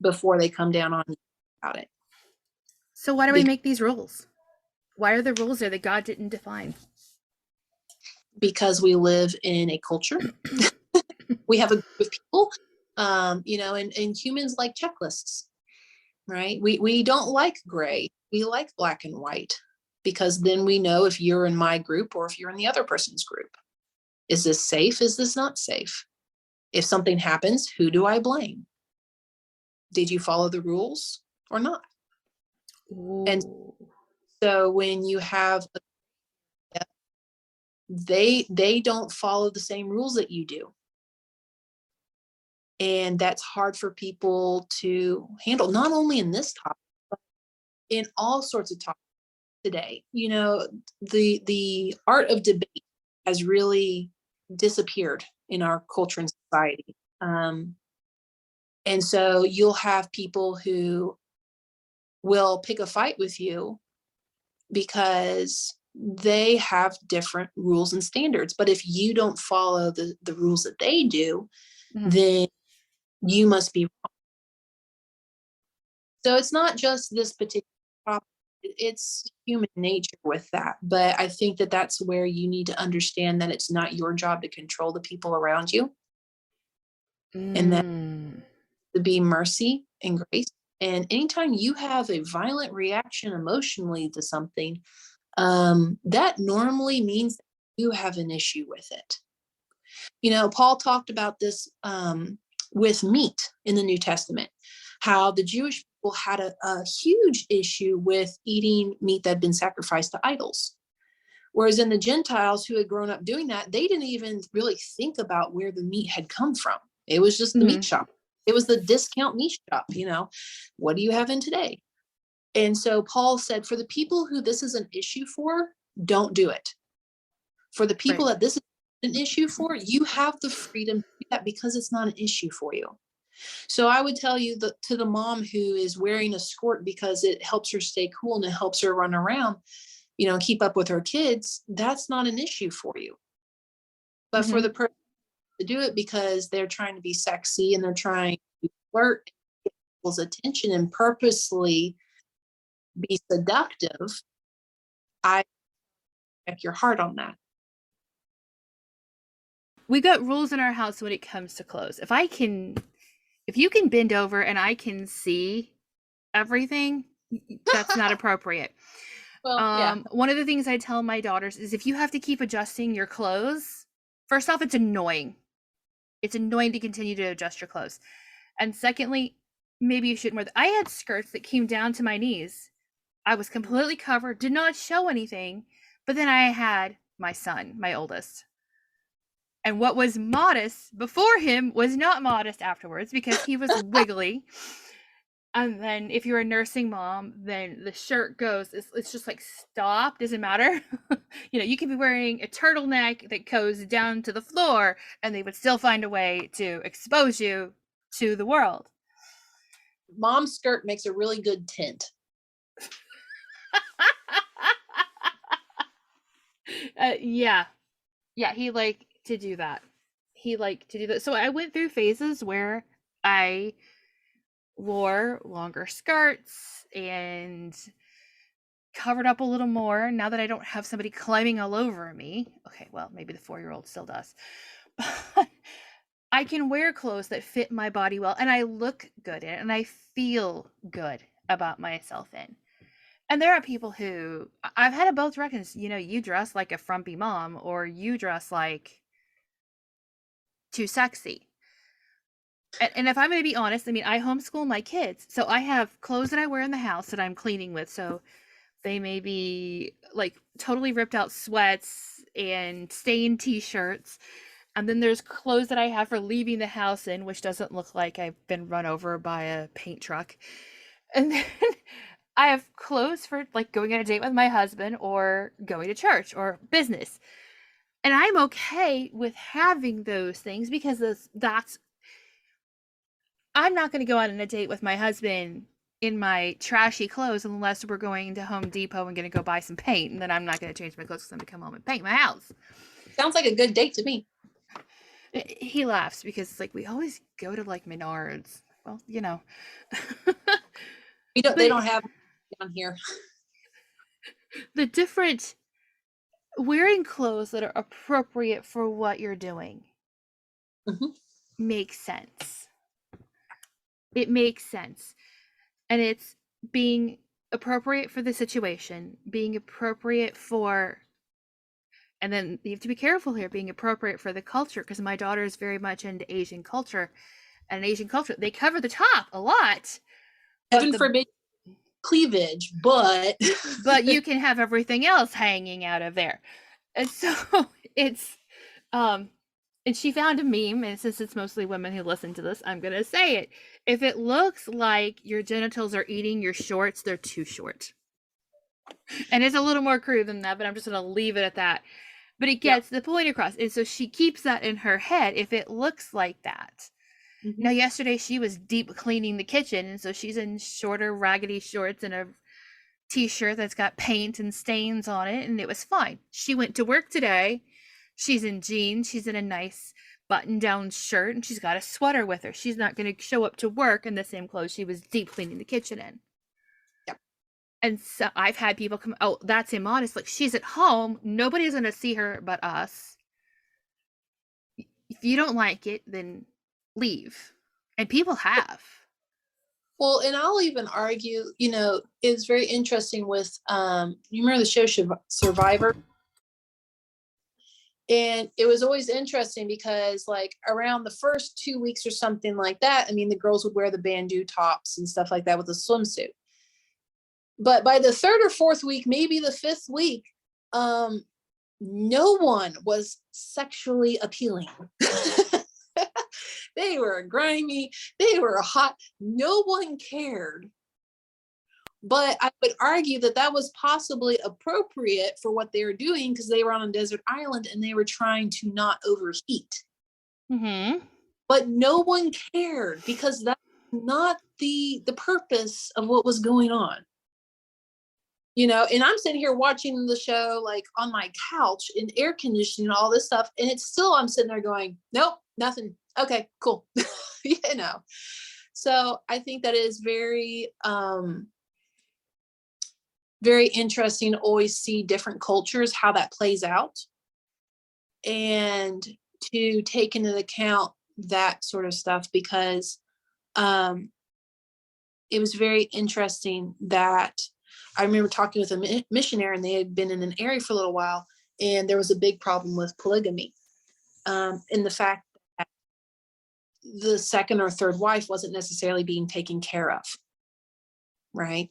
before they come down on you about it. So why do we make these rules? Why are the rules there that God didn't define? Because we live in a culture. We have a group of people, and humans like checklists, right? We don't like gray. We like black and white, because then we know if you're in my group or if you're in the other person's group. Is this safe? Is this not safe? If something happens, who do I blame? Did you follow the rules or not? Ooh. And so when you have, they don't follow the same rules that you do. And that's hard for people to handle, not only in this topic, but in all sorts of topics today. The art of debate has really disappeared in our culture and society. And so you'll have people who will pick a fight with you because they have different rules and standards. But if you don't follow the rules that they do, then you must be wrong. So it's not just this particular topic, it's human nature with that. But I think that that's where you need to understand that it's not your job to control the people around you. And that to be mercy and grace. And anytime you have a violent reaction emotionally to something, that normally means you have an issue with it. Paul talked about this with meat in the New Testament, how the Jewish people had a huge issue with eating meat that had been sacrificed to idols. Whereas in the Gentiles who had grown up doing that, they didn't even really think about where the meat had come from. It was just the meat shop. It was the discount meat shop. What do you have in today? And so Paul said, for the people who this is an issue for, don't do it. For the people that this is an issue for, you have the freedom to do that because it's not an issue for you. So I would tell you that to the mom who is wearing a skirt because it helps her stay cool and it helps her run around, keep up with her kids, that's not an issue for you. But for the person to do it because they're trying to be sexy and they're trying to flirt and get people's attention and purposely be seductive, I check your heart on that. We got rules in our house when it comes to clothes. If you can bend over and I can see everything, that's not appropriate. Well, one of the things I tell my daughters is if you have to keep adjusting your clothes, first off, it's annoying. It's annoying to continue to adjust your clothes. And secondly, maybe you shouldn't wear I had skirts that came down to my knees. I was completely covered, did not show anything, but then I had my son, my oldest. And what was modest before him was not modest afterwards because he was wiggly. And then if you're a nursing mom, then the shirt goes, it's just like, stop, doesn't matter. You can be wearing a turtleneck that goes down to the floor and they would still find a way to expose you to the world. Mom's skirt makes a really good tent. Yeah, he liked to do that. So I went through phases where I wore longer skirts and covered up a little more now that I don't have somebody climbing all over me. Okay, well, maybe the 4-year-old still does. But I can wear clothes that fit my body well and I look good in it and I feel good about myself in. And there are people who I've had it both directions. You dress like a frumpy mom or you dress like too sexy. And if I'm going to be honest, I mean, I homeschool my kids. So I have clothes that I wear in the house that I'm cleaning with. So they may be like totally ripped out sweats and stained t-shirts. And then there's clothes that I have for leaving the house in, which doesn't look like I've been run over by a paint truck. And then I have clothes for like going on a date with my husband or going to church or business. And I'm okay with having those things because that's I'm not going to go on a date with my husband in my trashy clothes unless we're going to Home Depot and going to go buy some paint. And then I'm not going to change my clothes because I'm going to come home and paint my house. Sounds like a good date to me. He laughs because it's like we always go to like Menards. Well, you know. They don't have down here. The different wearing clothes that are appropriate for what you're doing makes sense. It makes sense. And it's being appropriate for the situation, being appropriate for, and then you have to be careful here, being appropriate for the culture, because my daughter is very much into Asian culture. And Asian culture, they cover the top a lot. Heaven forbid cleavage, but but you can have everything else hanging out of there. And so it's and she found a meme, and since it's mostly women who listen to this, I'm gonna say it. If it looks like your genitals are eating your shorts, they're too short. And it's a little more crude than that, but I'm just gonna leave it at that. But it gets the point across. And so she keeps that in her head if it looks like that. Now, yesterday she was deep cleaning the kitchen, and so she's in shorter, raggedy shorts and a t-shirt that's got paint and stains on it, and it was fine. She went to work today. She's in jeans. She's in a nice button-down shirt, and she's got a sweater with her. She's not going to show up to work in the same clothes she was deep cleaning the kitchen in. Yep. And so I've had people come, oh, that's immodest. Like, she's at home. Nobody's going to see her but us. If you don't like it, then leave. And people have. Well, and I'll even argue, it's very interesting with, you remember the show Survivor? And it was always interesting because like around the first 2 weeks or something like that, I mean, the girls would wear the bandeau tops and stuff like that with a swimsuit. But by the third or fourth week, maybe the fifth week, no one was sexually appealing. They were grimy, they were hot, no one cared. But I would argue that that was possibly appropriate for what they were doing because they were on a desert island and they were trying to not overheat. But no one cared because that's not the purpose of what was going on. And I'm sitting here watching the show like on my couch in air conditioning and all this stuff. And it's still, I'm sitting there going, nope, nothing. Okay, cool. So I think that is very, very interesting to always see different cultures, how that plays out, and to take into account that sort of stuff because it was very interesting that I remember talking with a missionary and they had been in an area for a little while and there was a big problem with polygamy in the fact that the second or third wife wasn't necessarily being taken care of, right?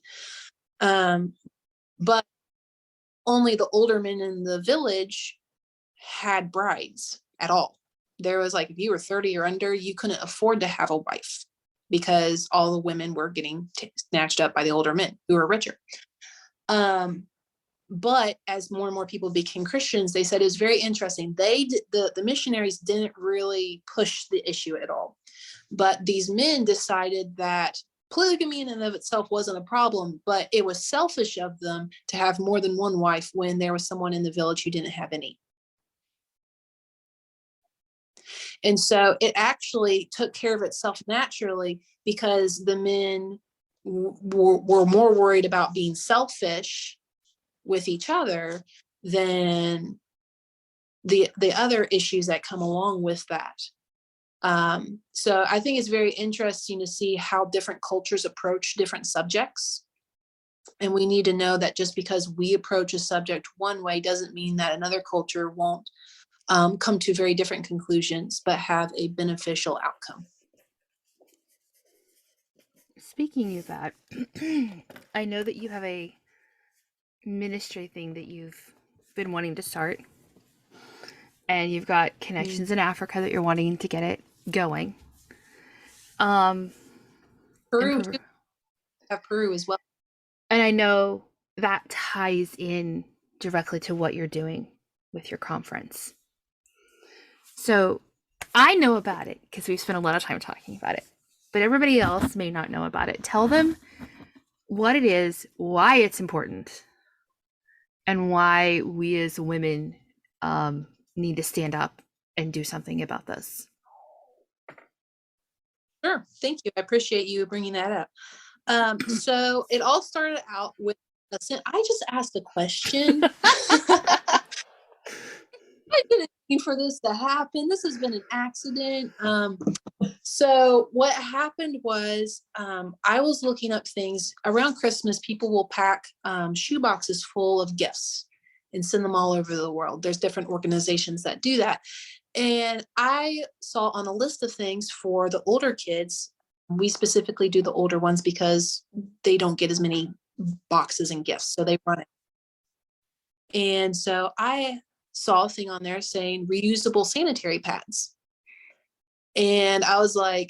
But only the older men in the village had brides at all. There was like, if you were 30 or under, you couldn't afford to have a wife because all the women were getting snatched up by the older men who were richer. But as more and more people became Christians, they said it was very interesting. The missionaries didn't really push the issue at all. But these men decided that polygamy in and of itself wasn't a problem, but it was selfish of them to have more than one wife when there was someone in the village who didn't have any. And so it actually took care of itself naturally because the men were more worried about being selfish with each other than the other issues that come along with that. So I think it's very interesting to see how different cultures approach different subjects. And we need to know that just because we approach a subject one way doesn't mean that another culture won't come to very different conclusions, but have a beneficial outcome. Speaking of that, I know that you have a ministry thing that you've been wanting to start, and you've got connections in Africa that you're wanting to get it going. In Peru Peru. too. Have Peru as well. And I know that ties in directly to what you're doing with your conference. So I know about it because we've spent a lot of time talking about it, but everybody else may not know about it. Tell them what it is, why it's important, and why we as women need to stand up and do something about this. Sure. Thank you. I appreciate you bringing that up. So it all started out with I just asked a question. I didn't mean for this to happen. This has been an accident. So what happened was I was looking up things around Christmas. People will pack shoe boxes full of gifts and send them all over the world. There's different organizations that do that. And I saw on a list of things for the older kids, we specifically do the older ones because they don't get as many boxes and gifts. So they run it. And so I saw a thing on there saying reusable sanitary pads. And I was like,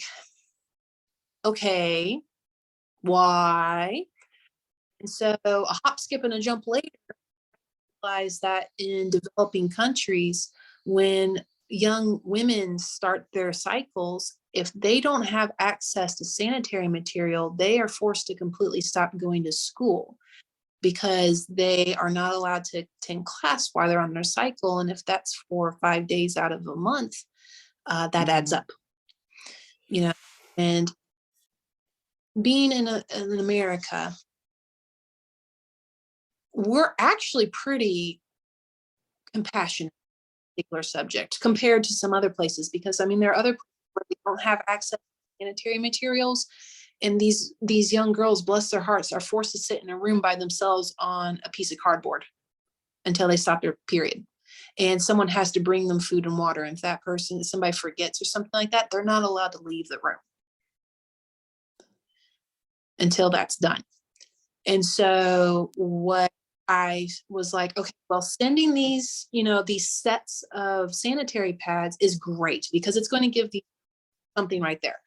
okay, why? And so a hop, skip, and a jump later, I realized that in developing countries, when young women start their cycles, if they don't have access to sanitary material, they are forced to completely stop going to school because they are not allowed to attend class while they're on their cycle. And if that's 4 or 5 days out of a month, that adds up, and being in America, we're actually pretty compassionate particular subject compared to some other places, because I mean there are other places where they don't have access to sanitary materials, and these young girls, bless their hearts, are forced to sit in a room by themselves on a piece of cardboard until they stop their period, and someone has to bring them food and water, and if somebody forgets or something like that, they're not allowed to leave the room until that's done. And so what I was like, okay, well, sending these sets of sanitary pads is great because it's going to give these something right there.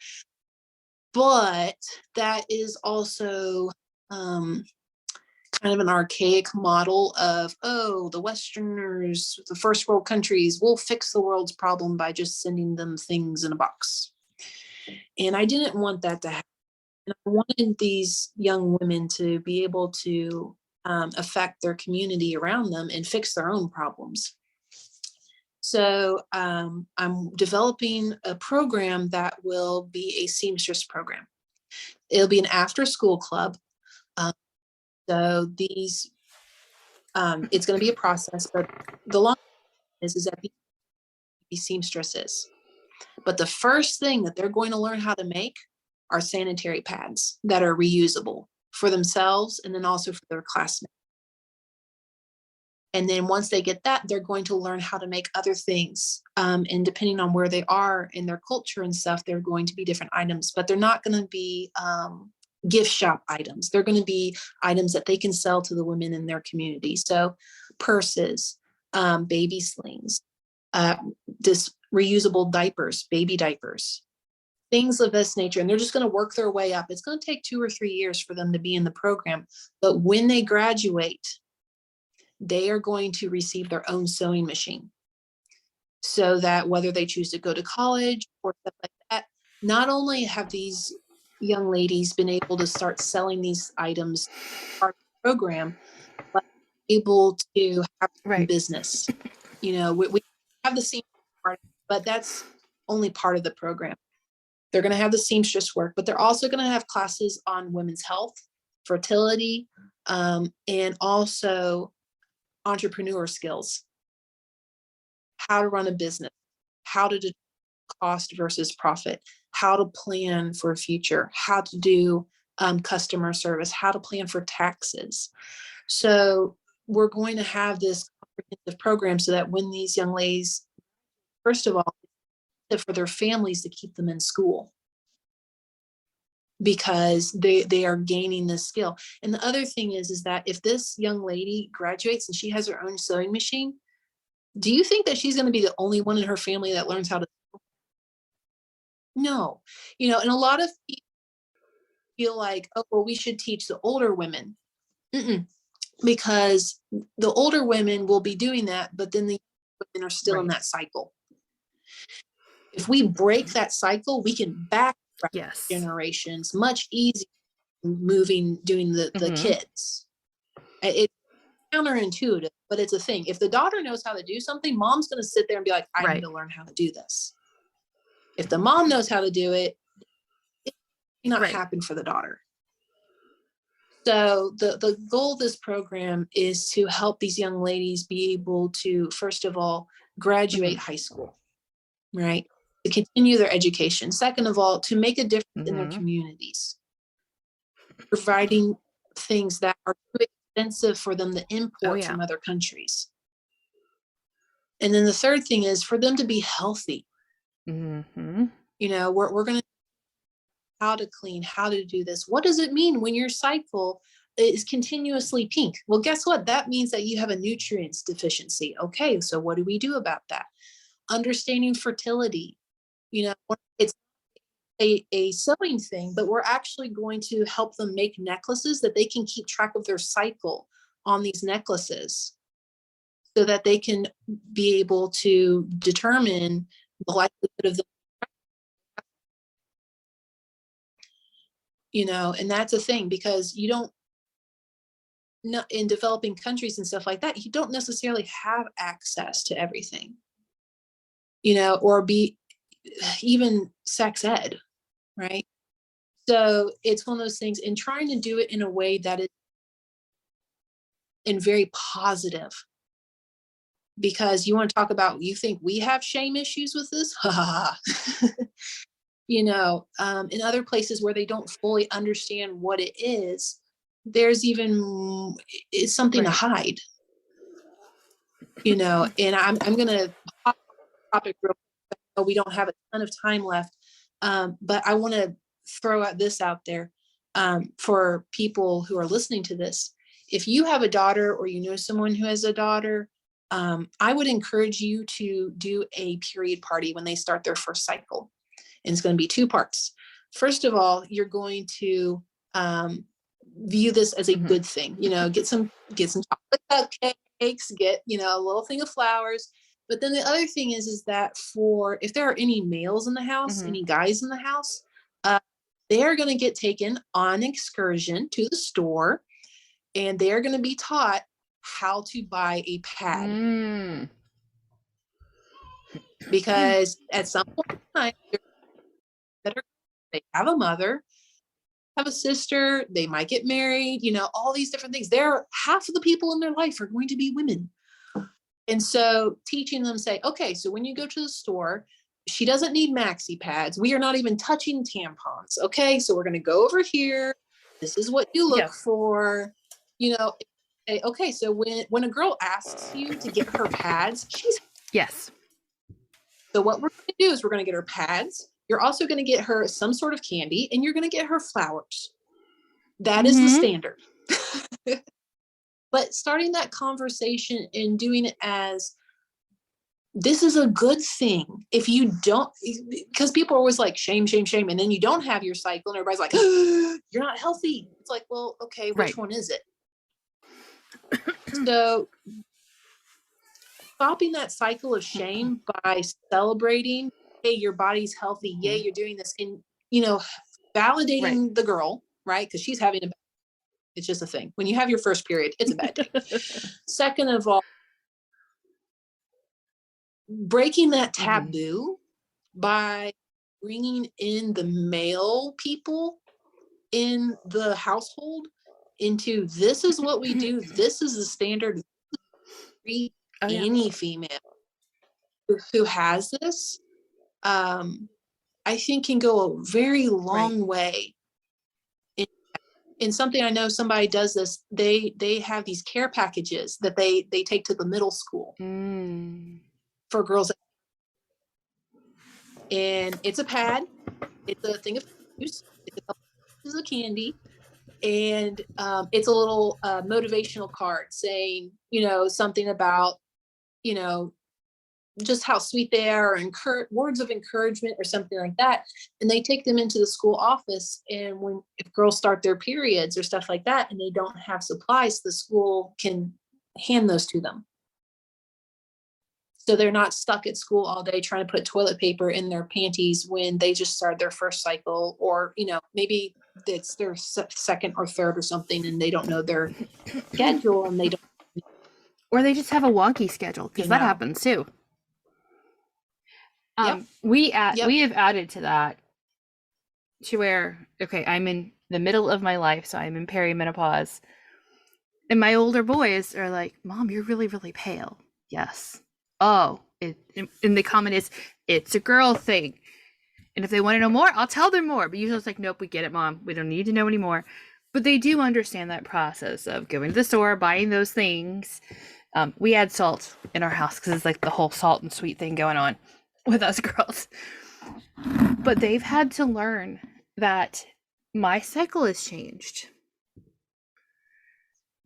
But that is also kind of an archaic model of, the Westerners, the first world countries will fix the world's problem by just sending them things in a box. And I didn't want that to happen. And I wanted these young women to be able to affect their community around them and fix their own problems. So I'm developing a program that will be a seamstress program. It'll be an after-school club. So these, it's going to be a process, but the long is that these seamstresses. But the first thing that they're going to learn how to make are sanitary pads that are reusable for themselves and then also for their classmates. And then once they get that, they're going to learn how to make other things. And depending on where they are in their culture and stuff, they're going to be different items, but they're not going to be gift shop items. They're going to be items that they can sell to the women in their community. So purses, baby slings, reusable diapers, baby diapers, things of this nature. And they're just going to work their way up. It's going to take 2 or 3 years for them to be in the program. But when they graduate, they are going to receive their own sewing machine, so that whether they choose to go to college or stuff like that, not only have these young ladies been able to start selling these items part of the program, but able to have Right. business. We have the same part, but that's only part of the program. They're going to have the seamstress work, but they're also going to have classes on women's health, fertility, and also entrepreneur skills, how to run a business, how to do cost versus profit, how to plan for a future, how to do customer service, how to plan for taxes. So we're going to have this comprehensive program so that when these young ladies, first of all, for their families to keep them in school. because they are gaining this skill. And the other thing is that if this young lady graduates and she has her own sewing machine, do you think that she's going to be the only one in her family that learns how to? No, and a lot of people feel like, oh, well, we should teach the older women. Mm-mm. Because the older women will be doing that, but then the women are still in that cycle. If we break that cycle, we can backtrack generations much easier than doing the kids. It's counterintuitive, but it's a thing. If the daughter knows how to do something, mom's going to sit there and be like, I need to learn how to do this. If the mom knows how to do it, it may not happen for the daughter. So the goal of this program is to help these young ladies be able to, first of all, graduate high school, right? To continue their education. Second of all, to make a difference in their communities. Providing things that are too expensive for them to import from other countries. And then the third thing is for them to be healthy. We're going to how to clean, how to do this. What does it mean when your cycle is continuously pink? Well, guess what? That means that you have a nutrients deficiency. Okay, so what do we do about that? Understanding fertility. It's a sewing thing, but we're actually going to help them make necklaces that they can keep track of their cycle on these necklaces so that they can be able to determine the likelihood of them. And that's a thing, because in developing countries and stuff like that, you don't necessarily have access to everything, or be even sex ed, right? So it's one of those things, and trying to do it in a way that is very positive, because you want to talk about, you think we have shame issues with this? In other places where they don't fully understand what it is, there's it's something to hide, and I'm going to pop topic real quick. We don't have a ton of time left, but I want to throw this out there for people who are listening to this. If you have a daughter or someone who has a daughter, I would encourage you to do a period party when they start their first cycle. And it's going to be 2 parts. First of all, you're going to view this as a good thing. Get some chocolate cupcakes, get a little thing of flowers. But then the other thing is that if there are any males in the house, any guys in the house, they are going to get taken on an excursion to the store, and they are going to be taught how to buy a pad. Because at some point in time, they have a mother, have a sister, they might get married, all these different things. Half of the people in their life are going to be women. And so teaching them, say, okay, so when you go to the store, she doesn't need maxi pads. We are not even touching tampons. Okay, so we're going to go over here. This is what you look for. Okay, so when a girl asks you to get her pads, she's So what we're going to do is we're going to get her pads. You're also going to get her some sort of candy, and you're going to get her flowers. That is the standard. But starting that conversation and doing it as, this is a good thing. If you don't, because people are always like, shame, shame, shame. And then you don't have your cycle and everybody's like, you're not healthy. It's like, well, okay, which one is it? So stopping that cycle of shame by celebrating, hey, your body's healthy. Yay, you're doing this. And, validating the girl, right? Because she's having it's just a thing. When you have your first period, it's a bad day. Second of all, breaking that taboo by bringing in the male people in the household into, this is what we do. This is the standard. Any female who has this, I think can go a very long way. In something, I know somebody does this, they have these care packages that they take to the middle school for girls. And it's a pad, it's a thing of use, pieces of candy, and it's a little motivational card saying, something about, you know, just how sweet they are, or words of encouragement or something like that. And they take them into the school office. And if girls start their periods or stuff like that, and they don't have supplies, the school can hand those to them. So they're not stuck at school all day trying to put toilet paper in their panties when they just started their first cycle, or, maybe it's their second or third or something, and they don't know their schedule, and they don't. Or they just have a wonky schedule, because that happens too. Yep. We have added to that to where, okay, I'm in the middle of my life, so I'm in perimenopause. And my older boys are like, Mom, you're really, really pale. Yes. Oh, and the comment is, it's a girl thing. And if they want to know more, I'll tell them more. But usually it's like, nope, we get it, Mom. We don't need to know anymore. But they do understand that process of going to the store, buying those things. We add salt in our house because it's like the whole salt and sweet thing going on with us girls. But they've had to learn that my cycle has changed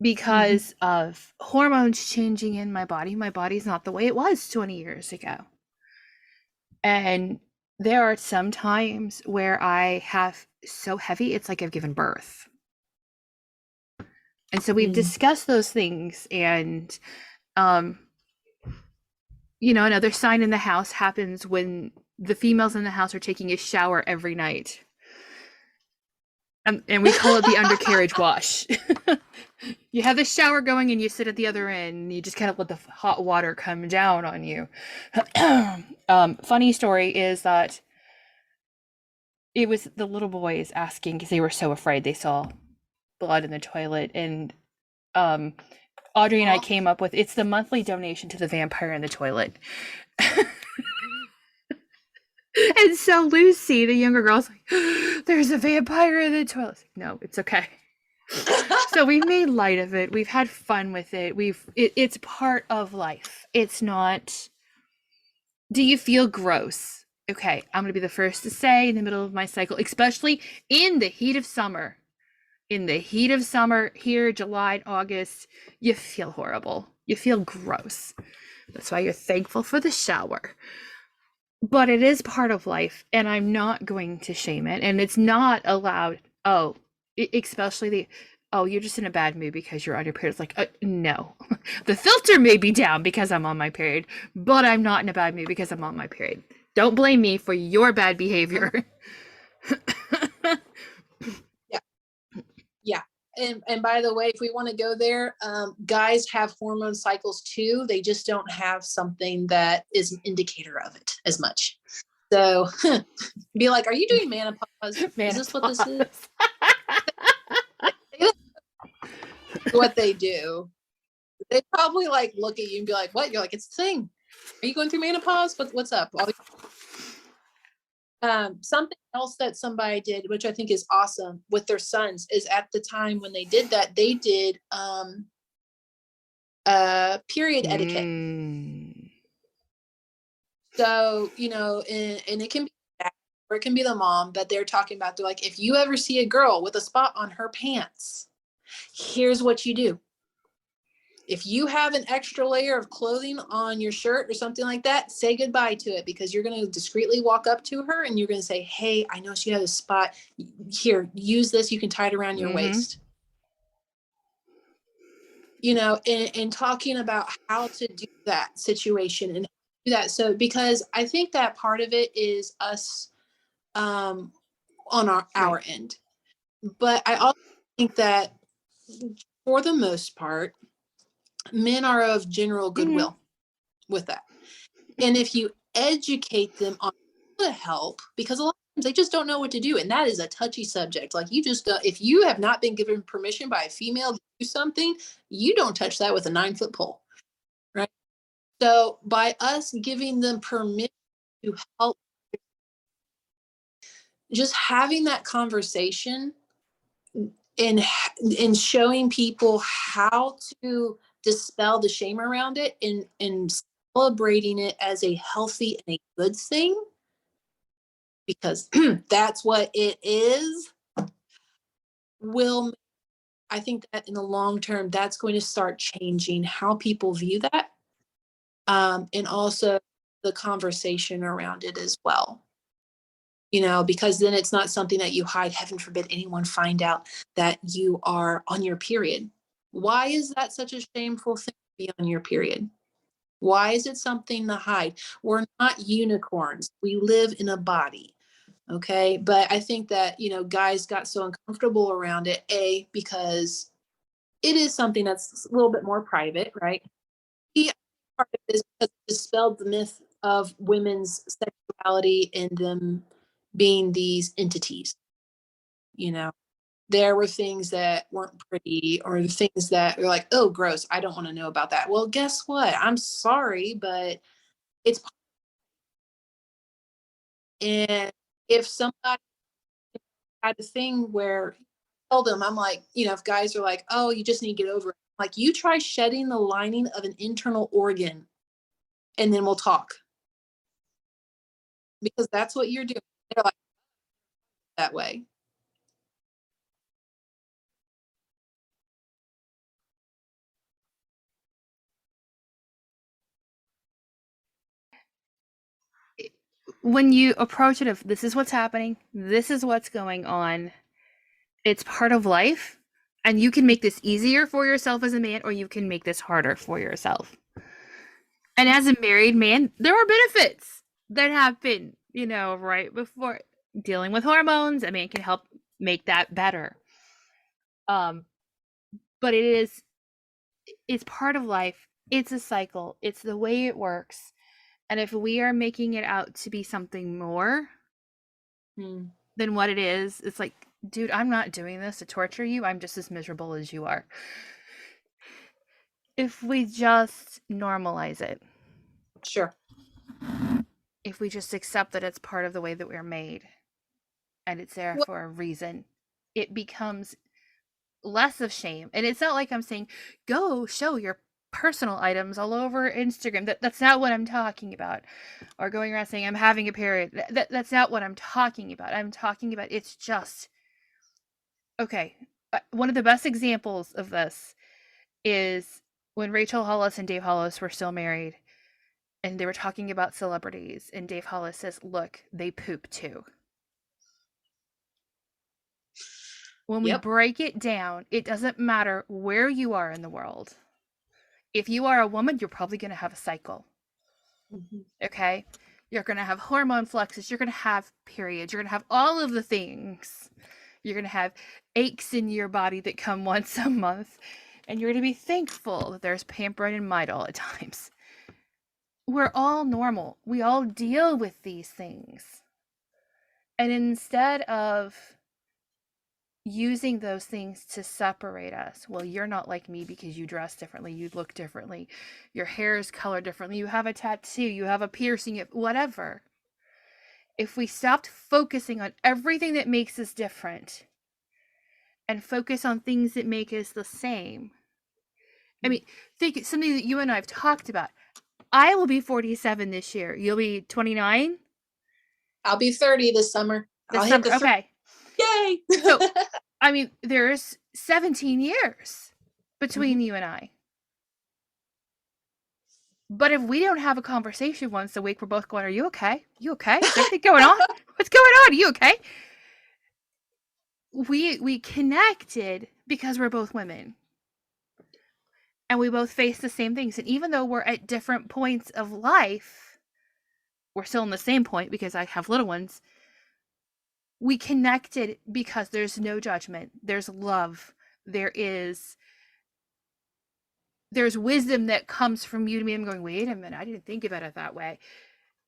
because of hormones changing in my body. My body's not the way it was 20 years ago. And there are some times where I have so heavy, it's like I've given birth. And so we've discussed those things. And, another sign in the house happens when the females in the house are taking a shower every night. And we call it the undercarriage wash. You have the shower going and you sit at the other end and you just kind of let the hot water come down on you. Funny story is that it was the little boys asking because they were so afraid they saw blood in the toilet. And Audrey and I came up with, it's the monthly donation to the vampire in the toilet. And so Lucy, the younger girl's like, there's a vampire in the toilet. Like, no, it's okay. So we've made light of it. We've had fun with it. It's part of life. It's not, do you feel gross? Okay, I'm going to be the first to say, in the middle of my cycle, especially in the heat of summer. In the heat of summer here, July and August, you feel horrible. You feel gross. That's why you're thankful for the shower. But it is part of life, and I'm not going to shame it. And it's not allowed. Especially you're just in a bad mood because you're on your period. It's like, no. The filter may be down because I'm on my period, but I'm not in a bad mood because I'm on my period. Don't blame me for your bad behavior. Yeah. And by the way, if we want to go there, guys have hormone cycles too. They just don't have something that is an indicator of it as much. So be like, are you doing menopause? Is this what this is? What they do. They probably like look at you and be like, what? You're like, it's the thing. Are you going through menopause? What's up? Something else that somebody did, which I think is awesome with their sons, is at the time when they did that, they did period etiquette. So, and it can be dad, or it can be the mom that they're talking about. They're like, if you ever see a girl with a spot on her pants, here's what you do. If you have an extra layer of clothing on your shirt or something like that, say goodbye to it, because you're going to discreetly walk up to her and you're going to say, hey, I know she has a spot. Here, use this. You can tie it around your waist. And talking about how to do that situation and do that. So, because I think that part of it is us on our end. But I also think that for the most part, men are of general goodwill with that. And if you educate them on how to help, because a lot of times they just don't know what to do. And that is a touchy subject. Like, you just, if you have not been given permission by a female to do something, you don't touch that with a 9-foot pole. Right. So by us giving them permission to help, just having that conversation and showing people how to dispel the shame around it and celebrating it as a healthy and a good thing, because that's what it is. will, I think that in the long term, that's going to start changing how people view that, and also the conversation around it as well. Because then it's not something that you hide. Heaven forbid anyone find out that you are on your period. Why is that such a shameful thing to be on your period? Why is it something to hide? We're not unicorns. We live in a body. Okay. But I think that, guys got so uncomfortable around it, because it is something that's a little bit more private, right? Yeah, part of it is because it dispelled the myth of women's sexuality and them being these entities. You know, there were things that weren't pretty, or the things that were like, oh, gross, I don't want to know about that. Well, guess what? I'm sorry, but it's, and if somebody had a thing where I tell them, I'm like, if guys are like, oh, you just need to get over it. Like, you try shedding the lining of an internal organ, and then we'll talk, because that's what you're doing. They're like that way. When you approach it of, this is what's happening, this is what's going on, it's part of life, and you can make this easier for yourself as a man, or you can make this harder for yourself. And as a married man, there are benefits that happen, right before dealing with hormones. A man can help make that better. But it's part of life. It's a cycle. It's the way it works. And if we are making it out to be something more than what it is, it's like, dude, I'm not doing this to torture you. I'm just as miserable as you are. If we just normalize it, Sure. if we just accept that it's part of the way that we're made and it's there Well, for a reason, it becomes less of shame. And it's not like I'm saying, go show your personal items all over Instagram. That's not what I'm talking about. Or going around saying I'm having a period. That's not what I'm talking about. I'm talking about, it's just okay. One of the best examples of this is when Rachel Hollis and Dave Hollis were still married, and they were talking about celebrities, and Dave Hollis says, look, they poop too. When we yep. break it down, it doesn't matter where you are in the world. If you are a woman, you're probably going to have a cycle. Okay? You're going to have hormone fluxes. You're going to have periods. You're going to have all of the things. You're going to have aches in your body that come once a month. And you're going to be thankful that there's Pamprin and Midol at times. We're all normal. We all deal with these things. And instead of using those things to separate us, well, you're not like me because you dress differently, you look differently, your hair is colored differently, you have a tattoo, you have a piercing, whatever. If we stopped focusing on everything that makes us different and focus on things that make us the same. I mean, think something that you and I have talked about. I will be 47 this year. You'll be 29? I'll be 30 this summer. This I'll summer. hit the Okay. Yay! So, I mean, there's 17 years between you and I. But if we don't have a conversation once a week, we're both going, are you okay? You okay? Is anything going on? What's going on? Are you okay? We connected because we're both women. And we both face the same things. And even though we're at different points of life, we're still in the same point because I have little ones. We connected because there's no judgment. There's love. There's wisdom that comes from you to me. I'm going, wait a minute, I didn't think about it that way.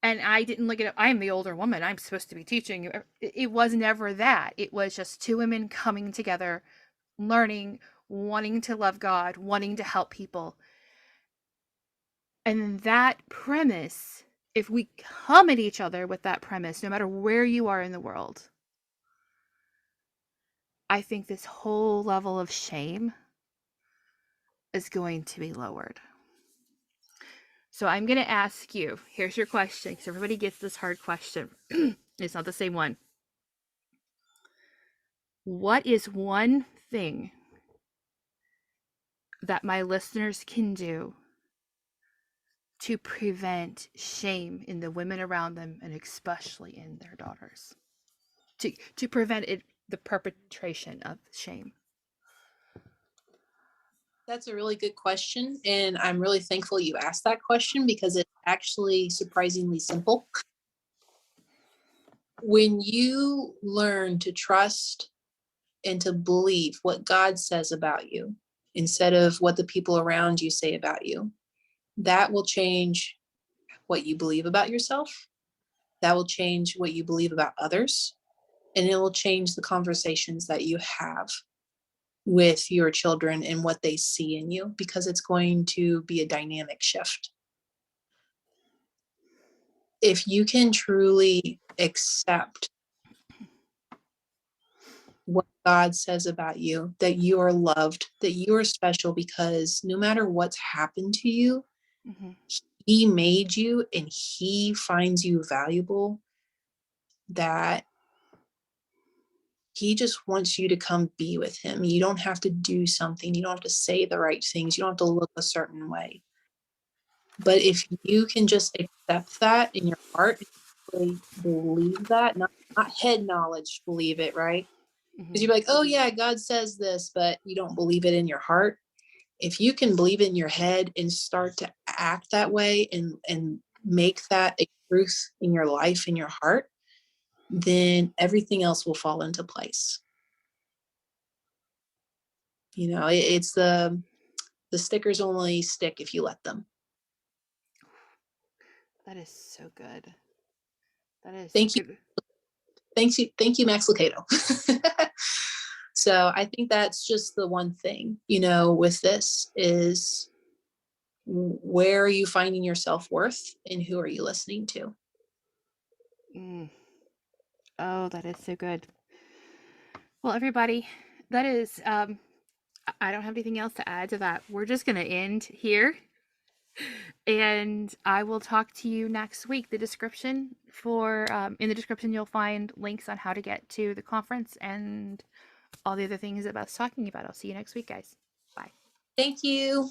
And I didn't look at it, I'm the older woman, I'm supposed to be teaching you. It was never that. It was just two women coming together, learning, wanting to love God, wanting to help people. And that premise, if we come at each other with that premise, no matter where you are in the world, I think this whole level of shame is going to be lowered. So I'm going to ask you, here's your question, because everybody gets this hard question. It's not the same one. What is one thing that my listeners can do to prevent shame in the women around them, and especially in their daughters? To prevent it, the perpetration of shame. That's a really good question. And I'm really thankful you asked that question because it's actually surprisingly simple. When you learn to trust and to believe what God says about you instead of what the people around you say about you, that will change what you believe about yourself. That will change what you believe about others. And it will change the conversations that you have with your children and what they see in you, because it's going to be a dynamic shift. If you can truly accept what God says about you, that you are loved, that you are special, because no matter what's happened to you, Mm-hmm. He made you and He finds you valuable, that He just wants you to come be with Him. You don't have to do something. You don't have to say the right things. You don't have to look a certain way. But if you can just accept that in your heart, really believe that, not head knowledge, believe it, right? Because Mm-hmm. you're like, oh yeah, God says this, but you don't believe it in your heart. If you can believe it in your head and start to act that way and make that a truth in your life, in your heart, then everything else will fall into place. You know, it's the stickers only stick if you let them. That is so good. That is so Thank you. good. Thank you, Max Lucado. So I think that's just the one thing, you know, with this is, where are you finding your self-worth and who are you listening to? Mm. Oh, that is so good. Well, everybody, that is, I don't have anything else to add to that. We're just going to end here. And I will talk to you next week. The description for, in the description, you'll find links on how to get to the conference and all the other things that Beth's talking about. I'll see you next week, guys. Bye. Thank you.